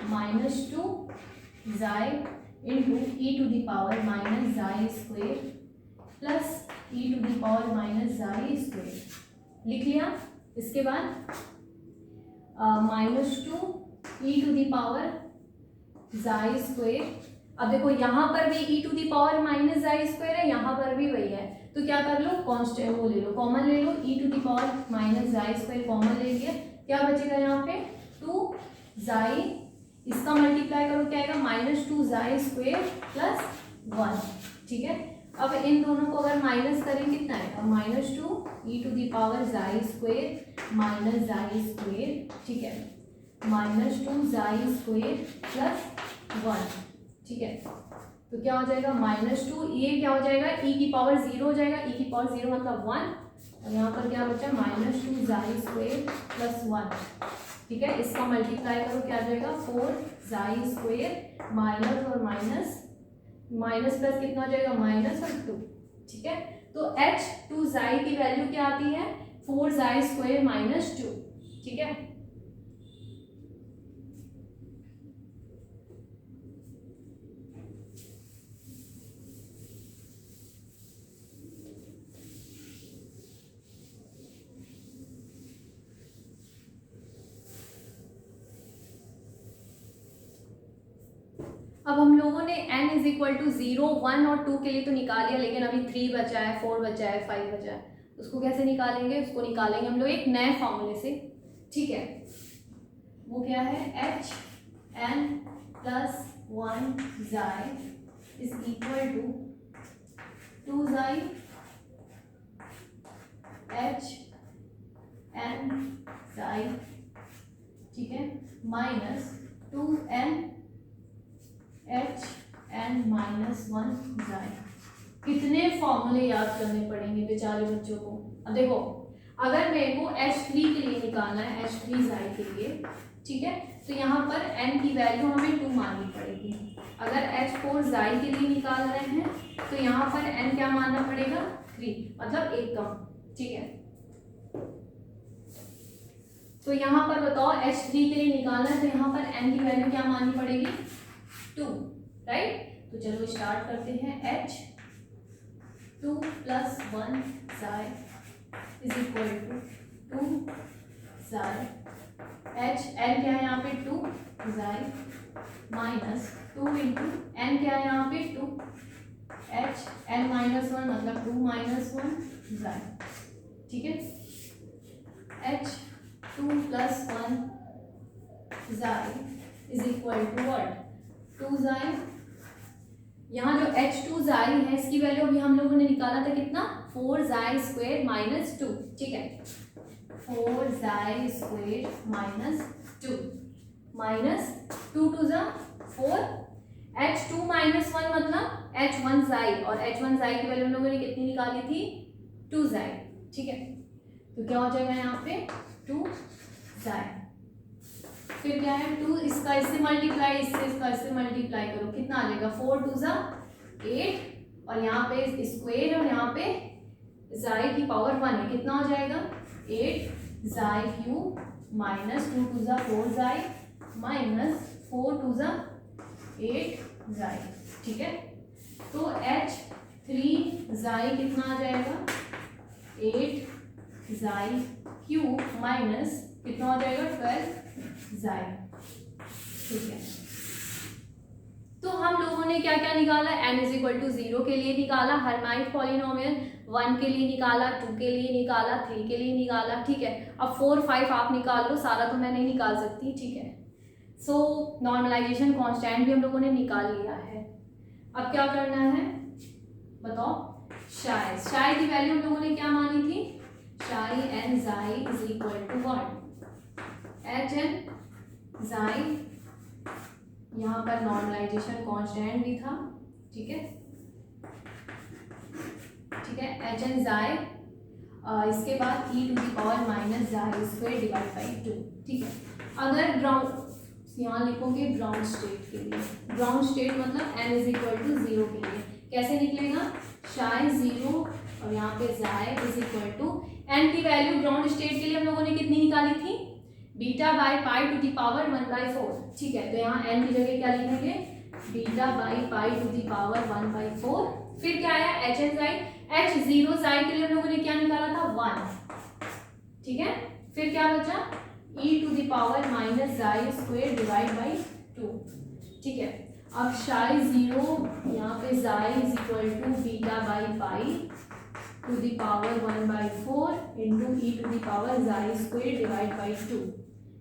A: -2 xi into e to the power minus xi square plus e to the power minus xi square, लिख लिया। इसके बाद -2 e to the power xi square. अब देखो यहाँ पर भी e to the power minus xi square है, यहाँ पर भी वही है, तो क्या कर लो कांस्टेंट वो ले लो, कॉमन ले लो, e to the power minus xi square common ले लिया, क्या बचेगा यहाँ पे 2 जाई, इसका मल्टीप्लाई करो क्या आएगा -2 जाई स्क्वेयर प्लस 1, ठीक है। अब इन दोनों को अगर माइनस करें कितना आएगा -2 e to the power xi square minus xi square, ठीक है, -2 जाई स्क्वेयर प्लस 1, ठीक है। तो क्या हो जाएगा -2, ये क्या हो जाएगा e की पावर 0 हो जाएगा, e की पावर 0 मतलब 1, और यहाँ पर क्या बचा -2 जाई स्क्वेयर प्लस 1, ठीक है। इसका मल्टीप्लाई करो क्या आ जाएगा 4 जाई स्क्वेयर माइनस और माइनस प्लस कितना हो जाएगा माइनस और 2, ठीक है। तो H2 जाई की वैल्यू क्या आती है 4 जाई स्क्वेयर माइनस 2, ठीक है। अब हम लोगों ने n इज इक्वल टू 0, 1 और 2 के लिए तो निकाल लिया, लेकिन अभी 3 बचा है, 4 बचा है, 5 बचा है, उसको कैसे निकालेंगे? उसको निकालेंगे हम लोग एक नए फॉर्मूले से, ठीक है। वो क्या है? H N plus 1 xi is equal to 2 जाई एच एन जाई, ठीक है, minus 2n H N minus 1 जाए। कितने फॉर्मूले याद करने पड़ेंगे बेचारे बच्चों को। अब देखो, अगर मेरे को H3 के लिए निकालना है, H3 जाए के लिए, ठीक है, तो यहाँ पर n की वैल्यू हमें 2 माननी पड़ेगी। अगर H4 जाए के लिए निकाल रहे हैं तो यहाँ पर n क्या मानना पड़ेगा? 3, मतलब 1 कम, ठीक है। तो यहाँ पर बताओ H3 के लिए निकालना है तो यहाँ पर n की वैल्यू क्या माननी पड़ेगी? 2, राइट। तो चलो स्टार्ट करते हैं। H2 plus 1 xi is equal to 2 जाई H n क्या है यहाँ पे? 2 जाई माइनस 2 इंटू n क्या है यहाँ पे? 2 H n माइनस 1 मतलब 2 माइनस 1 जाई, ठीक है। H2 plus 1 xi is equal to what? 2 जाई। यहाँ जो H2 जाई है इसकी वैल्यू अभी हम लोगों ने निकाला था कितना? 4 जाई स्क्वायर माइनस 2, ठीक है। 4 जाई स्क्वायर माइनस 2 माइनस 2 टू जा 4, H2 माइनस 1 मतलब H1 जाई, और H1 जाई की वैल्यू हम लोगों ने कितनी निकाली थी? 2 जाई, ठीक है। तो क्या हो जाएगा यहाँ पे? 2 जाई। फिर क्या है? 2 इसका इससे मल्टीप्लाई, इसका इससे मल्टीप्लाई करो, कितना आ जाएगा? 4 टू जा 8 और यहाँ पे स्क्वायर और यहाँ पे जाई की पावर 1 है, कितना हो जाएगा? 8 जाई क्यूब माइनस 2 टू जा 4 जाई माइनस 4 टू जा 8 जाई, ठीक है। तो H3 जाई कितना आ जाएगा? 8 जाई क्यूब माइनस कितना हो जाएगा? 12 जाए, ठीक है। तो हम लोगों ने क्या क्या निकाला? n इज इक्वल टू 0 के लिए निकाला, हर्माइट पॉलिनोमियल 1 के लिए निकाला, 2 के लिए निकाला, 3 के लिए निकाला, ठीक है। अब 4 5 आप निकाल लो, सारा तो मैं नहीं निकाल सकती, ठीक है। सो नॉर्मलाइजेशन कांस्टेंट भी हम लोगों ने निकाल लिया है। अब क्या करना है बताओ? शाई की वैल्यू हम लोगों ने क्या मानी थी? Psi n xi is equal to what? H N xi, यहाँ पर नॉर्मलाइजेशन कांस्टेंट भी था, ठीक है, ठीक है। एच एन जाई, इसके बाद e to the power minus xi square divide by 2, ठीक है। अगर ग्राउंड यहाँ लिखोगे ग्राउंड स्टेट के लिए, ग्राउंड स्टेट मतलब n इज इक्वल टू 0 के लिए कैसे निकलेगा? शाई 0 और यहाँ पे xi is equal to n की वैल्यू ग्राउंड स्टेट के लिए हम लोगों ने कितनी निकाली थी? Beta by pi to the power 1/4, ठीक है। तो यहाँ n की जगह क्या लिखेंगे? Beta by pi to the power 1/4। फिर क्या आया? एच एन जाई, H0 जाई के लिए हम लोगों ने क्या निकाला था? 1, ठीक है। फिर क्या बचा? e to the power minus xi square divide by 2, ठीक है। अब शाई 0 यहाँ पे xi is equal to beta by pi to the power 1/4 into e to the power xi square divide by 2,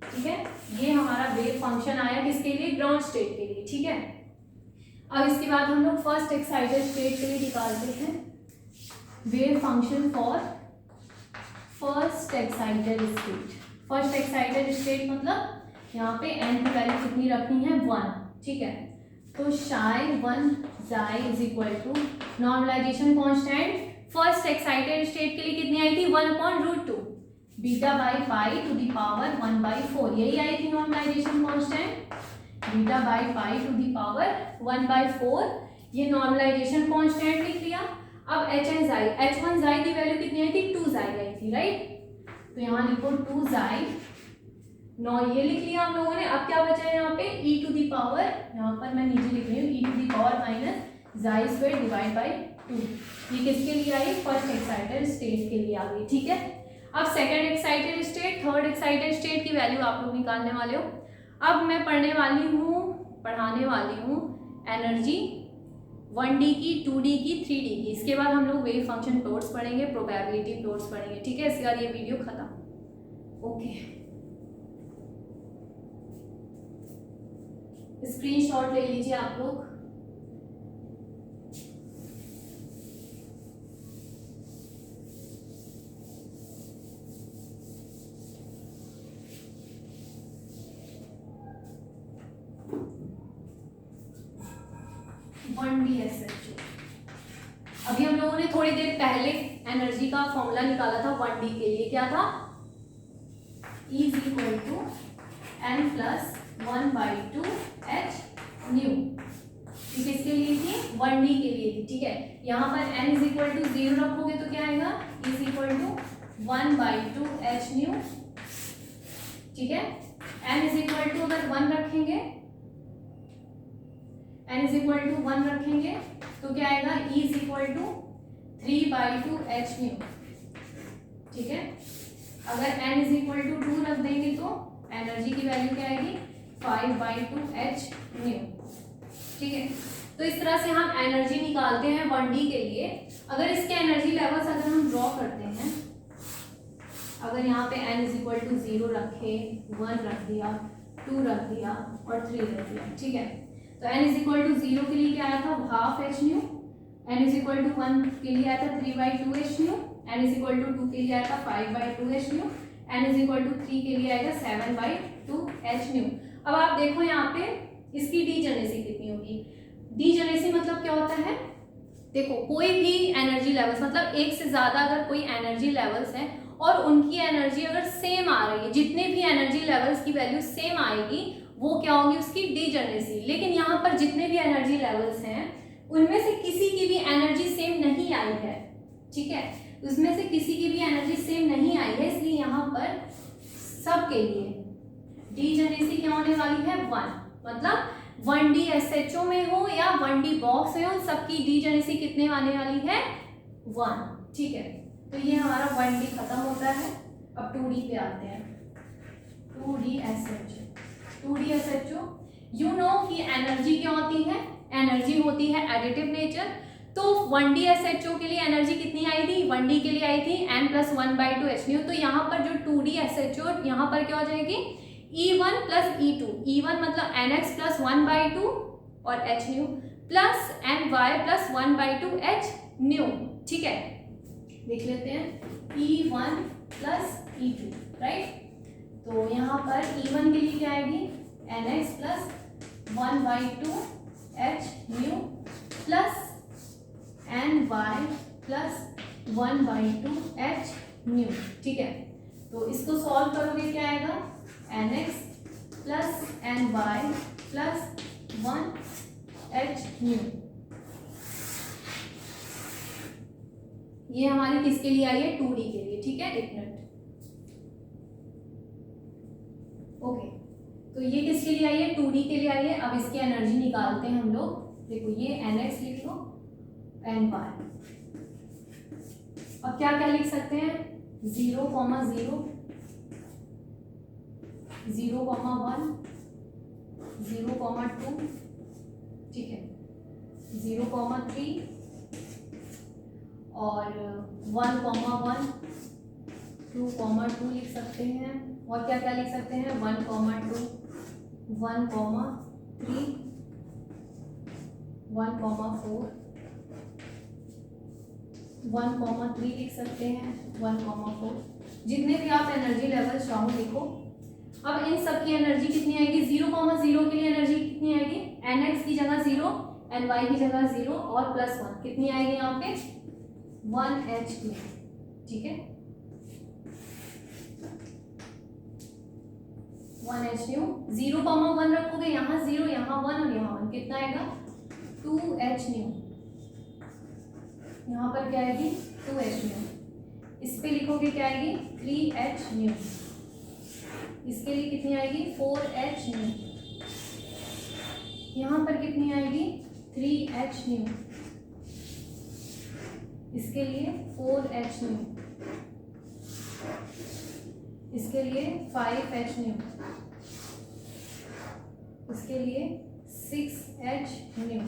A: ठीक है। ये हमारा वेव फंक्शन आया किसके लिए? ग्राउंड स्टेट के लिए, ठीक है। अब इसके बाद हम लोग फर्स्ट एक्साइटेड स्टेट के लिए निकालते हैं wave function for first excited state. First excited state मतलब यहाँ पे n की वैल्यू कितनी रखनी है? 1, ठीक है। तो psi 1 xi is equal to normalisation constant first excited state के लिए कितनी आई थी? 1/√2 beta by pi to the power 1/4, यही आई थी normalisation constant, beta by pi to the power 1/4। ये नॉर्मलाइजेशन कांस्टेंट लिख लिया। अब एच एन जाई, H1 जाई की वैल्यू कितनी आई थी? 2 जाई आई थी, राइट। तो यहाँ लिखो 2 जाई, ये लिख लिया हम लोगों ने। अब क्या बचा है यहाँ पे? e टू दी पावर, यहाँ पर मैं नीचे लिख रही हूँ e to the power minus xi square divide by 2। ये किसके लिए आई? फर्स्ट एक्साइटेड स्टेट के लिए आ गई, ठीक है। अब second excited state, third excited state की वैल्यू आप लोग निकालने वाले हो। अब मैं पढ़ाने वाली हूँ एनर्जी 1D की, 2D की, 3D की। इसके बाद हम लोग वेव फंक्शन प्लॉट्स पढ़ेंगे, प्रोबेबिलिटी प्लॉट्स पढ़ेंगे, ठीक है। इसके बाद ये वीडियो खत्म। ओके, स्क्रीनशॉट ले लीजिए आप लोग। अभी हम लोगों ने थोड़ी देर पहले एनर्जी का फॉर्मूला निकाला था 1D के लिए, क्या था? E is equal to n plus 1/2 h nu. किसके लिए थी? 1D के लिए थी, ठीक है। यहाँ पर n इज इक्वल टू 0 रखोगे तो क्या आएगा? E is equal to 1/2 h nu, ठीक है। n इज इक्वल टू अगर 1 रखेंगे, n इज इक्वल टू 1 रखेंगे तो क्या आएगा? E is equal to 3/2 h nu, ठीक है। अगर n इज इक्वल टू 2 रख देंगे तो एनर्जी की वैल्यू क्या आएगी? 5/2 h न्यू, ठीक है। तो इस तरह से हम एनर्जी निकालते हैं 1D के लिए। अगर इसके एनर्जी लेवल्स अगर हम ड्रॉ करते हैं, अगर यहाँ पे n इज इक्वल टू 0 रखे, 1 रख दिया, 2 रख दिया और 3 रख दिया, ठीक है। तो n इज इक्वल टू 0 के लिए क्या आया था? Half h nu. n is equal to 1 के लिए आया था 3/2 h nu. n is equal to 2 के लिए आया था 5/2 h nu. n is equal to 3 के लिए आएगा 7/2 h न्यू। अब आप देखो यहाँ पे इसकी डीजेनेसी कितनी होगी? डीजेनेसी मतलब क्या होता है? देखो, कोई भी एनर्जी लेवल्स, मतलब एक से ज्यादा अगर कोई एनर्जी लेवल्स है और उनकी एनर्जी अगर सेम आ रही है, जितने भी एनर्जी लेवल्स की वैल्यू सेम आएगी, वो क्या होगी? उसकी डीजेनेसी। लेकिन यहाँ पर जितने भी एनर्जी लेवल्स हैं उनमें से किसी की भी एनर्जी सेम नहीं आई है, ठीक है। उसमें से किसी की भी एनर्जी सेम नहीं आई है, इसलिए यहाँ पर सबके लिए डीजेनेसी क्या होने वाली है? 1। मतलब 1D SHO में हो या 1D बॉक्स में हो, सबकी डीजेनेसी कितने आने वाली है? 1, ठीक है। तो ये हमारा 1D खत्म होता है। अब 2D पे आते हैं। 2D SHO, यू नो कि एनर्जी क्या होती है? एनर्जी होती है एडिटिव नेचर। तो 1D SHO के लिए एनर्जी कितनी आई थी? 1D के लिए आई थी n प्लस 1/2 h न्यू। तो यहाँ पर जो 2D SHO, यहाँ पर क्या हो जाएगी? E1 plus E2। E1 मतलब nx प्लस 1/2 और h new plus ny plus 1/2 h nu, ठीक है। देख लेते हैं E1 प्लस E2, राइट। तो यहाँ पर E1 के लिए क्या आएगी? nx plus 1/2 h new plus ny plus 1/2 h nu, ठीक है। तो इसको सॉल्व करोगे क्या आएगा? nx plus ny plus 1 h new. ये हमारी किसके लिए आई है? 2D के लिए, ठीक है। एक मिनट, ओके। तो ये किसके लिए आई है? 2D के लिए आई है। अब इसकी एनर्जी निकालते हैं हम लोग। देखो, ये nx लिख लो, ny। अब क्या क्या लिख सकते हैं? 0, 0, 0,1, 0,2, ठीक है, 0,3 और 1,1, 2,2 लिख सकते हैं। और क्या क्या लिख सकते हैं? 1,2, 1,3, 1,4, 1,3 लिख सकते हैं, 1,4। जितने भी आप एनर्जी लेवल चाहो लिखो। अब इन सब की एनर्जी कितनी आएगी? 0,0 के लिए एनर्जी कितनी आएगी? nx की जगह 0, ny की जगह 0 और प्लस 1 कितनी आएगी यहाँ पे? 1 h न्यू, ठीक है। 1 h न्यू। 0,1 रखोगे, यहाँ 0, यहाँ 1 और यहाँ 1, कितना आएगा? 2 h न्यू। यहाँ पर क्या आएगी? 2 h न्यू। इस पे लिखोगे क्या आएगी? 3 h न्यू। इसके लिए कितनी आएगी? 4 h न्यू। यहाँ पर कितनी आएगी? 3 h न्यू। इसके लिए 4 h न्यू। इसके लिए 5 h न्यू। इसके लिए 6 H न्यू,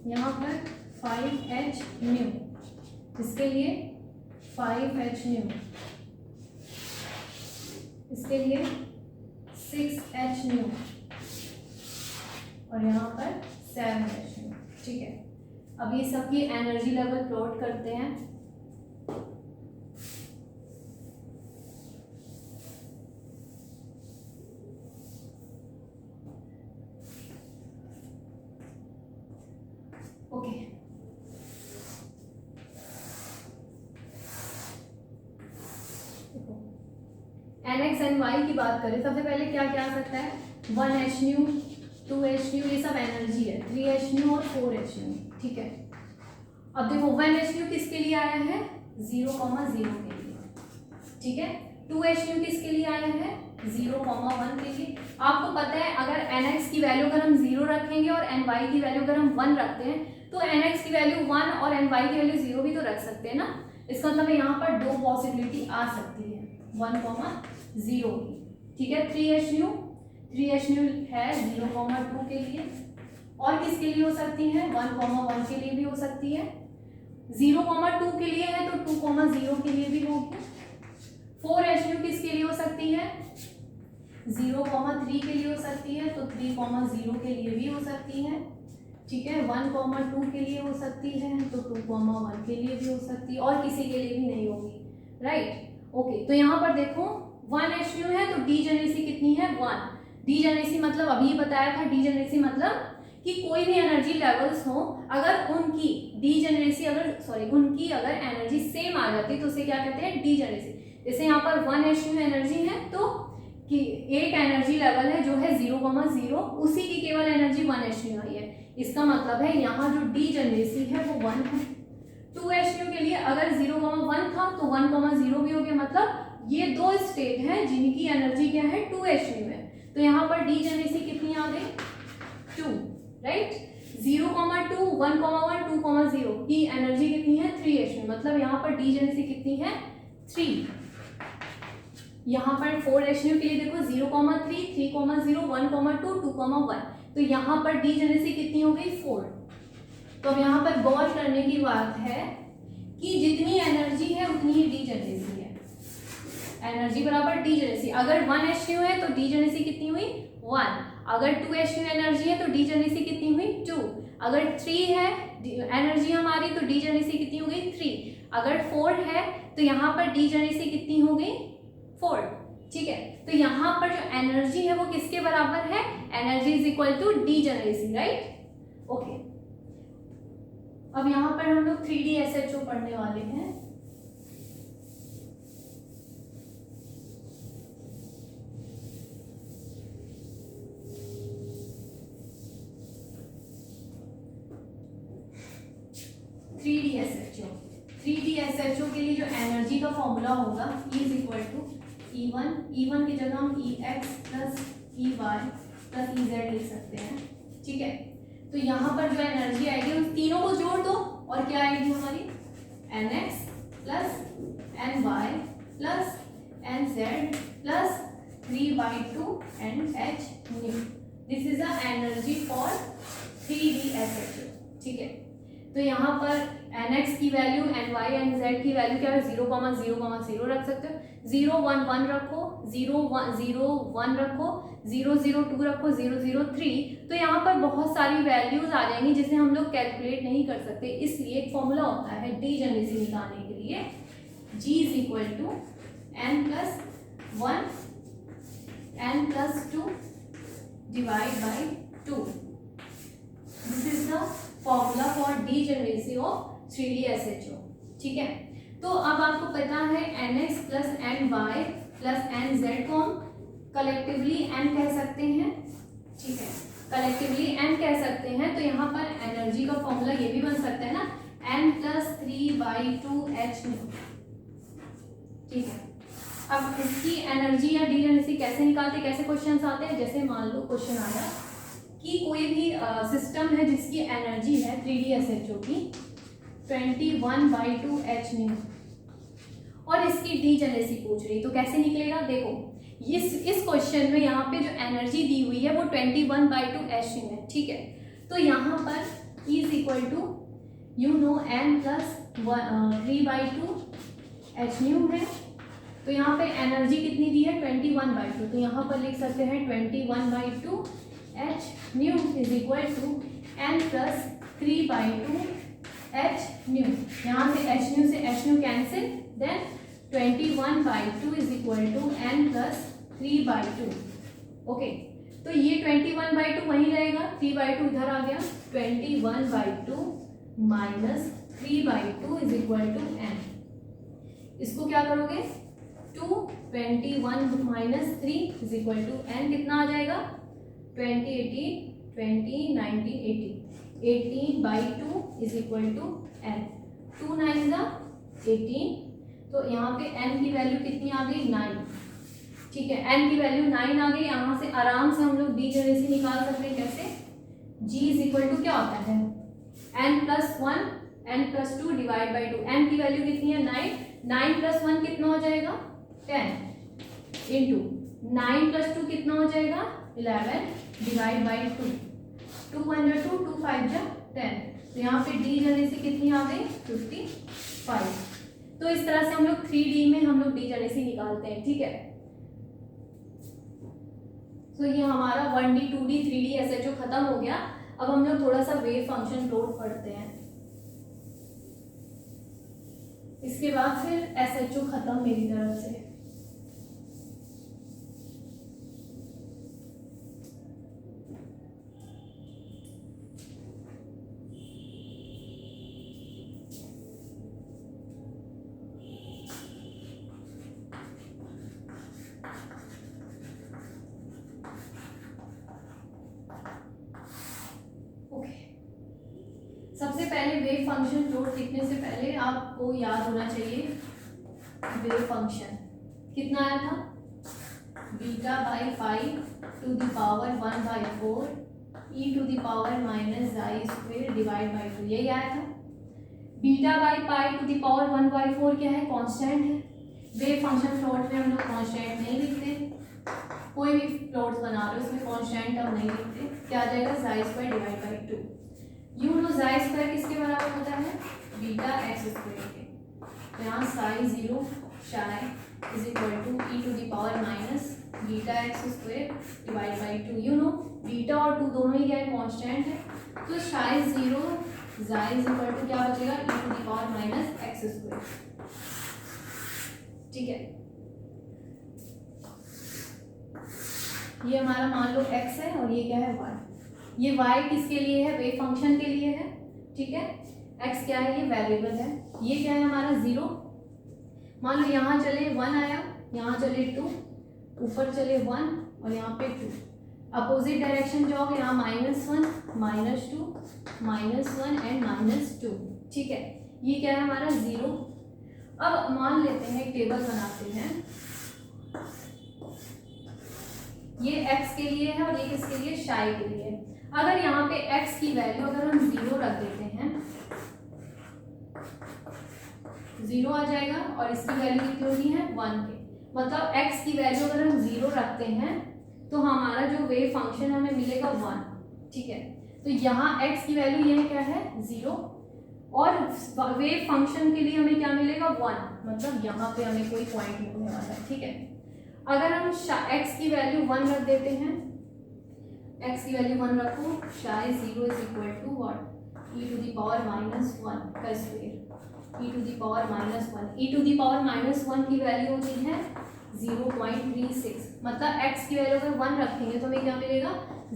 A: यहाँ पर 5H न्यू, इसके लिए 5H न्यू, इसके लिए 6H न्यू और यहाँ पर 7H न्यू। ठीक है, अब ये सबकी एनर्जी लेवल प्लॉट करते हैं। ओके, NX NY की बात करें, सबसे पहले क्या क्या आ सकता है, 1H न्यू, 2H न्यू, ये सब एनर्जी है, 3H न्यू और 4H न्यू। ठीक है, अब देखो 1H न्यू किसके लिए आया है, 0,0 के लिए। ठीक है, 2H न्यू किसके लिए आया है, 0,1 के लिए। आपको पता है अगर NX की वैल्यू अगर हम 0 रखेंगे और NY की वैल्यू अगर हम 1 रखते हैं तो NX की वैल्यू 1 और NY की वैल्यू 0 भी तो रख सकते हैं ना। इसका मतलब यहाँ पर दो पॉसिबिलिटी आ सकती है, 1,0 की। ठीक है, 3H न्यू है 0,2 के लिए, और किसके लिए हो सकती है, 1,1 के लिए भी हो सकती है। 0,2 के लिए है तो 2,0 के लिए भी होगी। 4H न्यू किसके लिए हो सकती है, 0,3 के लिए हो सकती है, तो 3,0 के लिए भी हो सकती है। ठीक है, 1,2 के लिए हो सकती है, तो 2,1 के लिए भी हो सकती है, और किसी के लिए भी नहीं होगी। राइट, ओके, तो यहाँ पर देखो 1H न्यू है तो डीजेनरेसी कितनी है, 1। डीजेनरेसी मतलब अभी बताया था, डीजेनरेसी मतलब कि कोई भी एनर्जी लेवल्स हो, अगर उनकी डीजेनरेसी उनकी अगर एनर्जी सेम आ जाती है तो उसे क्या कहते हैं, डीजेनरेसी। जैसे यहाँ पर 1H न्यू एनर्जी है तो कि एक एनर्जी लेवल है जो है 0,0, उसी की केवल एनर्जी 1H न्यू आई है। इसका मतलब है यहाँ जो डीजेनरेसी है वो 1 है। 2H न्यू के लिए अगर 0,1 था तो 1,0 भी हो गया, मतलब ये दो स्टेट हैं जिनकी एनर्जी क्या है, 2H न्यू है। तो यहाँ पर डीजेनरेसी कितनी आ गई, 2। राइट, 0,2, 1,1, 2,0 की एनर्जी कितनी है, 3H न्यू, मतलब यहाँ पर डीजेनरेसी कितनी है, 3। यहाँ पर 4H न्यू के लिए देखो 0,3, 3,0, 1,2, 2,1, तो यहाँ पर डीजेनरेसी कितनी हो गई, 4। तो अब यहाँ पर गौर करने की बात है कि जितनी एनर्जी है उतनी ही डीजेनरेसी है, एनर्जी बराबर डीजेनरेसी। अगर 1H न्यू है तो डीजेनरेसी कितनी हुई, 1। अगर 2H न्यू एनर्जी है तो डीजेनरेसी कितनी हुई, 2। अगर 3 है एनर्जी हमारी तो डीजेनरेसी कितनी हो गई, 3। अगर 4 है तो यहाँ पर डीजेनरेसी कितनी हो गई, 4। ठीक है, तो यहाँ पर जो एनर्जी है वो किसके बराबर है, energy is equal to degeneracy. Right, okay, अब यहाँ पर हम लोग 3D SHO पढ़ने वाले हैं। Three D S H O के लिए जो एनर्जी का फॉर्मूला होगा E is equal to E1 की जगह हम EX plus EY plus EZ लिख सकते हैं। ठीक है, तो यहाँ पर जो एनर्जी आएगी उस तीनों को जोड़ दो और क्या आएगी हमारी, NX plus NY plus NZ plus 3/2 and H new. This is the energy for 3D SHO। ठीक है, तो यहाँ पर NX की वैल्यू, NY NZ की वैल्यू क्या है, 0,0,0 रख सकते हो, 0,1,1 रखो, 0,1 रखो, 0,02 रखो, 0,03। तो यहाँ पर बहुत सारी वैल्यूज आ जाएंगी जिसे हम लोग कैलकुलेट नहीं कर सकते, इसलिए एक फॉर्मूला होता है डीजेनरेसी निकालने के लिए, G is equal to n+1 n+2 divide by 2। This is the formula for degeneracy of 3D SHO। ठीक है, तो अब आपको पता है NX plus NY plus NZ को हम कलेक्टिवली N कह सकते हैं। ठीक है, कलेक्टिवली N कह सकते हैं, तो यहाँ पर एनर्जी का फॉर्मूला ये भी बन सकता है ना, n+3/2H न्यू। ठीक है, अब इसकी एनर्जी या डीजेनरेसी कैसे निकालते, कैसे क्वेश्चंस आते हैं, जैसे मान लो क्वेश्चन आया कि कोई भी सिस्टम है जिसकी एनर्जी है 3D SHO की 21/2H न्यू और इसकी डीजेनरेसी पूछ रही, तो कैसे निकलेगा, देखो इस क्वेश्चन में यहाँ पे जो एनर्जी दी हुई है वो 21/2 H है, ठीक है। तो यहाँ पर E is equal to n plus 3/2 H nu है। तो यहाँ पे एनर्जी कितनी दी है 21/2, तो यहाँ पर लिख सकते हैं 21/2 H nu is equal to n plus 3/2 H nu. यहाँ से H nu cancel, then 21/2 is equal to n plus 3/2। Okay, तो ये 21/2 वहीं रहेगा, 3/2 इधर आ गया, 21/2 minus 3/2 is equal to n। इसको क्या करोगे, 21 minus 3 is equal to n कितना आ जाएगा 20 90 80 18/2 इज इक्वल टू n। 2 9 18, तो यहाँ पे n की वैल्यू कितनी आ गई 9, ठीक है। n की वैल्यू 9 आ गई। यहाँ से आराम से हम लोग डीजेनेरेसी निकाल सकते हैं, कैसे, g इज इक्वल टू क्या होता है n plus 1 n plus 2 divide by 2। n की वैल्यू कितनी है 9 प्लस 1 कितना हो जाएगा 10 इंटू 9 प्लस 2 कितना हो जाएगा 11 डिवाइड बाई 2। 2 1 2 2 5 10, तो यहाँ पे डीजेनेरेसी कितनी आ गई 55। तो इस तरह से हम लोग 3D में हम लोग डीजेनेरेसी निकालते हैं, ठीक है। तो ये हमारा 1D 2D 3D SHO खत्म हो गया। अब हम लोग थोड़ा सा वेव फंक्शन प्लॉट पढ़ते हैं, इसके बाद फिर SHO खत्म मेरी तरफ से। सबसे पहले वेव फंक्शन प्लॉट लिखने से पहले आपको याद होना चाहिए वेव फंक्शन कितना आया था, beta by 5 to the power 1/4 e to the power minus xi square divide by 2, यही आया था। Beta by pi to the power 1/4 क्या है, कांस्टेंट है। वेव फंक्शन प्लॉट में हम लोग कांस्टेंट नहीं लिखते, कोई भी प्लॉट्स बना रहे हो उसमें कांस्टेंट हम नहीं लिखते, क्या आ जाएगा जाई square divide by 2। You no जाई स्क्वायर किसके बराबर होता है, बीटा एक्स स्क्वायर के। तो यहाँ psi 0 psi is equal to e to the power minus beta x square divide by 2। You know beta और 2 दोनों ही क्या है कांस्टेंट है, तो शाई 0 जाई इज इक्वल टू क्या बचेगा e to the power minus x square, ठीक है। ये हमारा मान लो x है और ये क्या है y। ये y किसके लिए है, वेव फंक्शन के लिए है, ठीक है। x क्या है, ये वेरिएबल है। ये क्या है हमारा 0। मान लो यहाँ चले 1 आया, यहाँ चले 2, ऊपर चले 1 और यहाँ पे 2। अपोजिट डायरेक्शन जाओगे, यहाँ -1 -2 -1 एंड -2, ठीक है। ये क्या है हमारा 0। अब मान लेते हैं एक टेबल बनाते हैं, ये x के लिए है और ये किसके लिए, शाई के लिए। अगर यहाँ पे x की वैल्यू अगर हम 0 रख देते हैं, 0 आ जाएगा और इसकी वैल्यू कितनी होनी है 1 के, मतलब x की वैल्यू अगर हम 0 रखते हैं तो हमारा जो वेव फंक्शन हमें मिलेगा 1, ठीक है। तो यहाँ x की वैल्यू यह क्या है 0 और वेव फंक्शन के लिए हमें क्या मिलेगा 1, मतलब यहाँ पे हमें कोई पॉइंट मिलने वाला है, ठीक है। अगर हम x की वैल्यू 1 रख देते हैं, x की वैल्यू 1 रखो, psi 0 is equal to what, e to the power -1 का square, e to the power -1। e to the power -1 की वैल्यू होती है 0.36, मतलब x की वैल्यू अगर 1 रखेंगे तो हमें क्या मिलेगा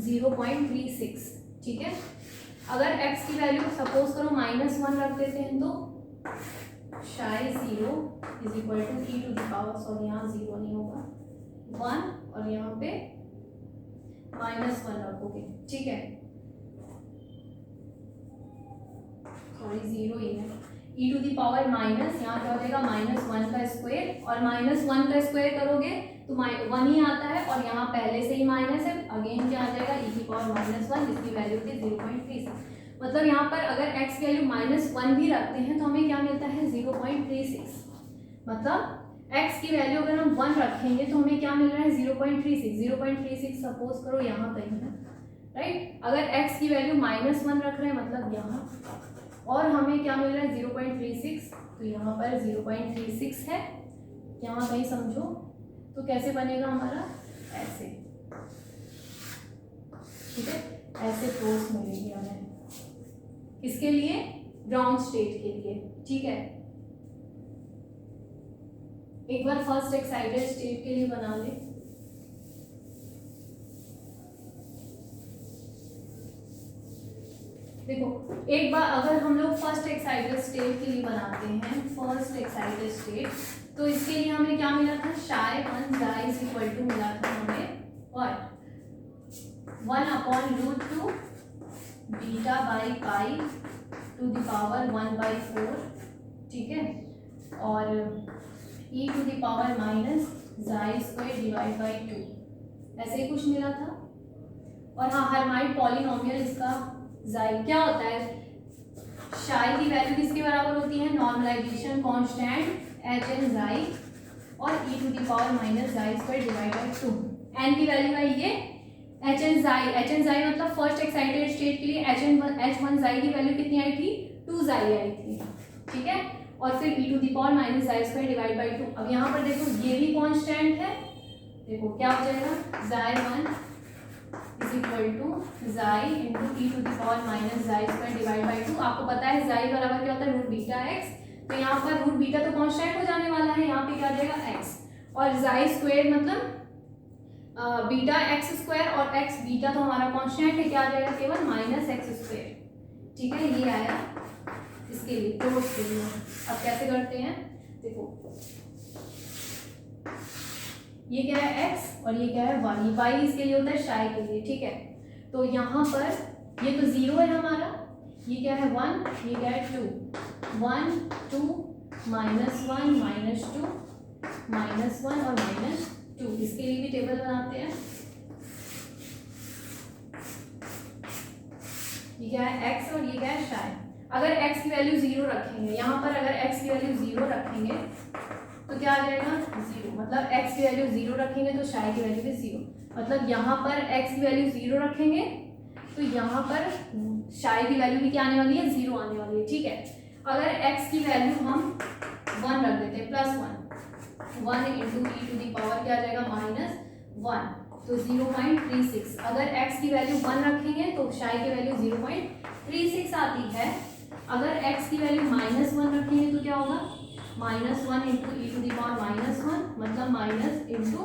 A: 0.36, ठीक है। अगर x की वैल्यू सपोज करो -1 रख देते हैं तो psi 0 is equal to e to the power, sorry यहाँ 0 नहीं होगा 1 और यहाँ पे -1 रखोगे, ठीक है, सॉरी 0 ही है। e to the power minus यहाँ क्या हो जाएगा -1 का स्क्वायर, और -1 का स्क्वायर करोगे तो 1 ही आता है और यहाँ पहले से ही माइनस है, अगेन क्या आ जाएगा e की पावर -1 जिसकी वैल्यू थी 0.36। मतलब यहाँ पर अगर x वैल्यू -1 भी रखते हैं तो हमें क्या मिलता है 0.36, मतलब x की वैल्यू अगर हम 1 रखेंगे तो हमें क्या मिल रहा है 0.36, 0.36 सपोज करो यहाँ कहीं है, राइट। अगर x की वैल्यू -1 रख रहे हैं मतलब यहाँ, और हमें क्या मिल रहा है 0.36, तो यहाँ पर 0.36 है यहाँ कहीं समझो, तो कैसे बनेगा हमारा ऐसे, ठीक है, ऐसे फोर्स मिलेगी हमें, इसके लिए ग्राउंड स्टेट के लिए, ठीक है। एक बार फर्स्ट एक्साइटेड स्टेट के लिए बना ले। देखो एक बार अगर हम लोग फर्स्ट एक्साइटेड स्टेट के लिए बनाते हैं, फर्स्ट एक्साइटेड स्टेट, तो इसके लिए हमें क्या मिला था, psi1 xi is equal to मिला था हमें what 1/√2 beta by pi to the power 1/4, ठीक है, और e to the power minus xi square divide by 2, ऐसे ही कुछ मिला था। और हाँ हर्माइट पॉलिनोमियल इसका xi क्या होता है, psi की वैल्यू किसके बराबर होती है, नॉर्मलाइजेशन कांस्टेंट hn xi और e to the power minus xi square divide by 2, n की वैल्यू है ये hn xi मतलब फर्स्ट एक्साइटेड स्टेट के लिए h1 xi की वैल्यू कितनी आई थी 2 xi आई थी, ठीक है, और फिर e to the power minus xi square divide by 2। अब यहाँ पर देखो ये भी कांस्टेंट है, देखो क्या हो जाएगा xi1 is equal to xi into e to the power minus xi square divide by 2। आपको पता है xi बराबर क्या होता है रूट बीटा x, तो यहाँ पर रूट बीटा तो कांस्टेंट हो जाने वाला है, यहाँ पे क्या आ जाएगा x, और xi स्क्वायर मतलब बीटा एक्स स्क्वायर, और एक्स बीटा तो हमारा कांस्टेंट है, क्या आ जाएगा केवल माइनस एक्स स्क्वायर, ठीक है, ये आया इसके लिए प्लॉट के लिए। अब कैसे करते हैं, देखो ये क्या है x और ये क्या है y, y इसके लिए होता है psi के लिए, ठीक है, तो यहाँ पर ये तो 0 है हमारा, ये क्या है 1, ये क्या है 2, 1 2 -1 -2 -1 और -2, इसके लिए भी टेबल बनाते हैं। ये क्या है x और ये क्या है psi। अगर x की वैल्यू 0 रखेंगे, यहाँ पर अगर x की वैल्यू 0 रखेंगे तो क्या आ जाएगा 0, मतलब x की वैल्यू 0 रखेंगे तो psi की वैल्यू भी 0, मतलब यहाँ पर x की वैल्यू 0 रखेंगे तो यहाँ पर psi की वैल्यू भी क्या आने वाली है 0 आने वाली है, ठीक है। अगर x की वैल्यू हम 1 रख देते हैं +1 into e to the power क्या आ जाएगा -1, तो 0.36। अगर x की वैल्यू 1 रखेंगे तो psi की वैल्यू 0.36 आती है। अगर x की वैल्यू -1 रखेंगे तो क्या होगा -1 into e to the power -1, मतलब -1 इंटू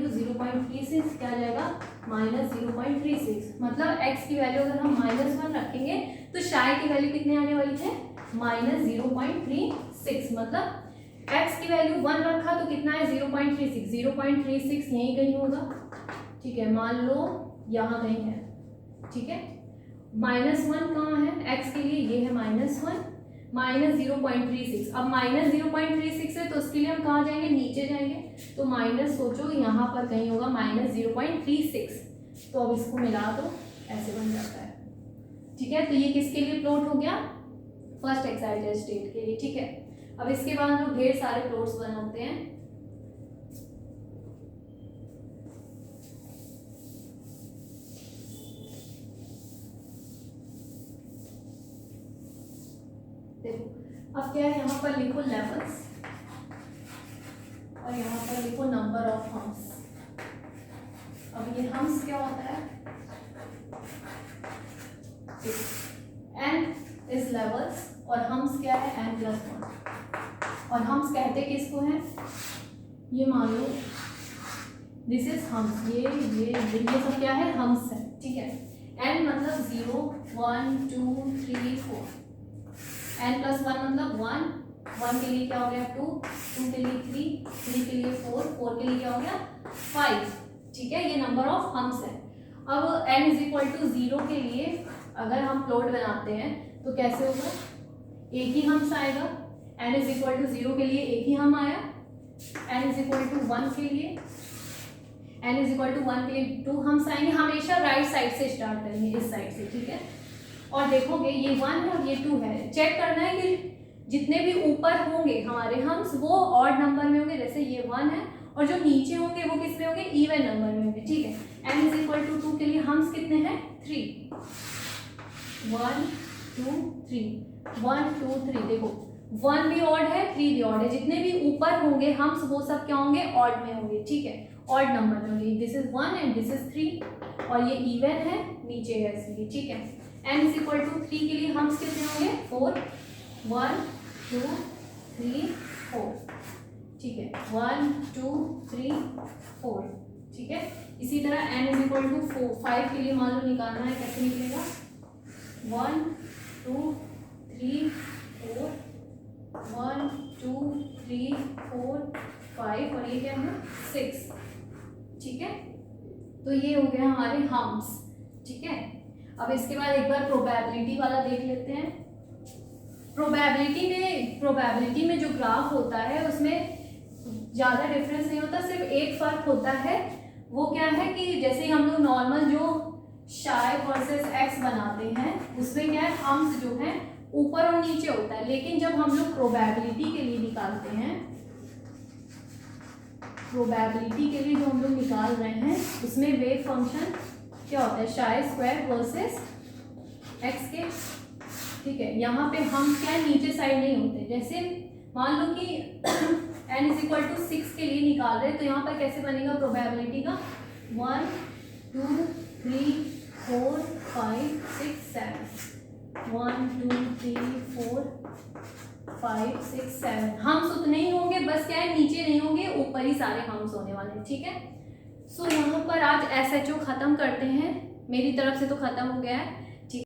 A: 0.36 क्या आ जाएगा -0.36, मतलब x की वैल्यू अगर हम -1 रखेंगे तो psi की वैल्यू कितने आने वाली है -0.36, मतलब x की वैल्यू 1 रखा तो कितना है 0.36, 0.36 यहीं कहीं होगा, ठीक है, मान लो यहाँ कहीं है, ठीक है। -1 कहाँ है x के लिए, ये है -1 -0.36। अब -0.36 है तो उसके लिए हम कहाँ जाएंगे, नीचे जाएंगे, तो माइनस सोचो यहाँ पर कहीं होगा -0.36, तो अब इसको मिला दो ऐसे बन जाता है, ठीक है। तो ये किसके लिए प्लॉट हो गया, फर्स्ट एक्साइटेड स्टेट के लिए, ठीक है। अब इसके बाद हम लोग ढेर सारे प्लॉट्स बनाते हैं। देखो अब क्या है, यहाँ पर लिखो लेवल्स और यहाँ पर लिखो नंबर ऑफ हम्स। अब ये हम्स क्या होता है, n इज लेवल्स और हम्स क्या है n+1, और हम्स कहते किसको हैं, ये मान लो दिस इज हम्स, ये सब क्या है हम्स है, ठीक है। n मतलब 0 1 2 3 4, n+1 मतलब 1 के लिए क्या हो गया 2 के लिए 3 के लिए 4 के लिए क्या हो गया 5, ठीक है, ये नंबर ऑफ हम्स है। अब n = 0 के लिए अगर हम प्लॉट बनाते हैं तो कैसे होगा, एक ही हम्स आएगा, n = 0 के लिए एक ही हम आया, n = 1 के लिए n = 1 के लिए 2 हम्स आएंगे, हमेशा राइट साइड से स्टार्ट करेंगे, इस साइड से, ठीक है। और देखोगे ये 1 और ये 2 है, चेक करना है कि जितने भी ऊपर होंगे हमारे हम्स वो ऑड नंबर में होंगे, जैसे ये 1 है, और जो नीचे होंगे वो किस में होंगे, इवन नंबर में होंगे, ठीक है। n इज इक्वल टू 2 के लिए हम्स कितने हैं, 3, 1 2 3, 1 2 3, देखो 1 भी ऑड है, 3 भी ऑड है, जितने भी ऊपर होंगे हम्स वो सब क्या होंगे, ऑड में होंगे, ठीक है, ऑड नंबर में होंगे। This is 1 and this is 3 और ये इवन है, नीचे है इसलिए, ठीक है। n इज इक्वल टू 3 के लिए हम्स कितने होंगे, 4, 1 2 3 4, ठीक है, 1 2 3 4, ठीक है। इसी तरह n इज इक्वल टू 5 के लिए मान लो निकालना है, कैसे निकलेगा, 1 2 3 4, 1 2 3 4 5 और ये क्या है 6, ठीक है। तो ये हो गया हमारे हम्स, ठीक है। अब इसके बाद एक बार प्रोबेबिलिटी वाला देख लेते हैं। प्रोबेबिलिटी में जो ग्राफ होता है उसमें ज़्यादा डिफरेंस नहीं होता, सिर्फ एक फर्क होता है, वो क्या है कि जैसे हम लोग नॉर्मल जो शाय वर्सेस एक्स बनाते हैं उसमें क्या है, हम्स जो है ऊपर और नीचे होता है, लेकिन जब हम लोग प्रोबेबिलिटी के लिए निकालते हैं, प्रोबेबिलिटी के लिए जो हम लोग निकाल रहे हैं उसमें वेव फंक्शन क्या होता है, शाय स्क्वायर वर्सेस एक्स के, ठीक है। यहाँ पे हम क्या नीचे साइड नहीं होते, जैसे मान लो कि n इज इक्वल टू 6 के लिए निकाल रहे हैं, तो यहाँ पर कैसे बनेगा प्रोबेबिलिटी का, 1 2 3 4 5 6 7, 1 2 3 4 5 6 7, हम्स उतने ही होंगे, बस क्या है नीचे नहीं होंगे, ऊपर ही सारे हम्स होने वाले हैं, ठीक है। सो यहाँ पर आज SHO खत्म करते हैं, मेरी तरफ से तो खत्म हो गया है।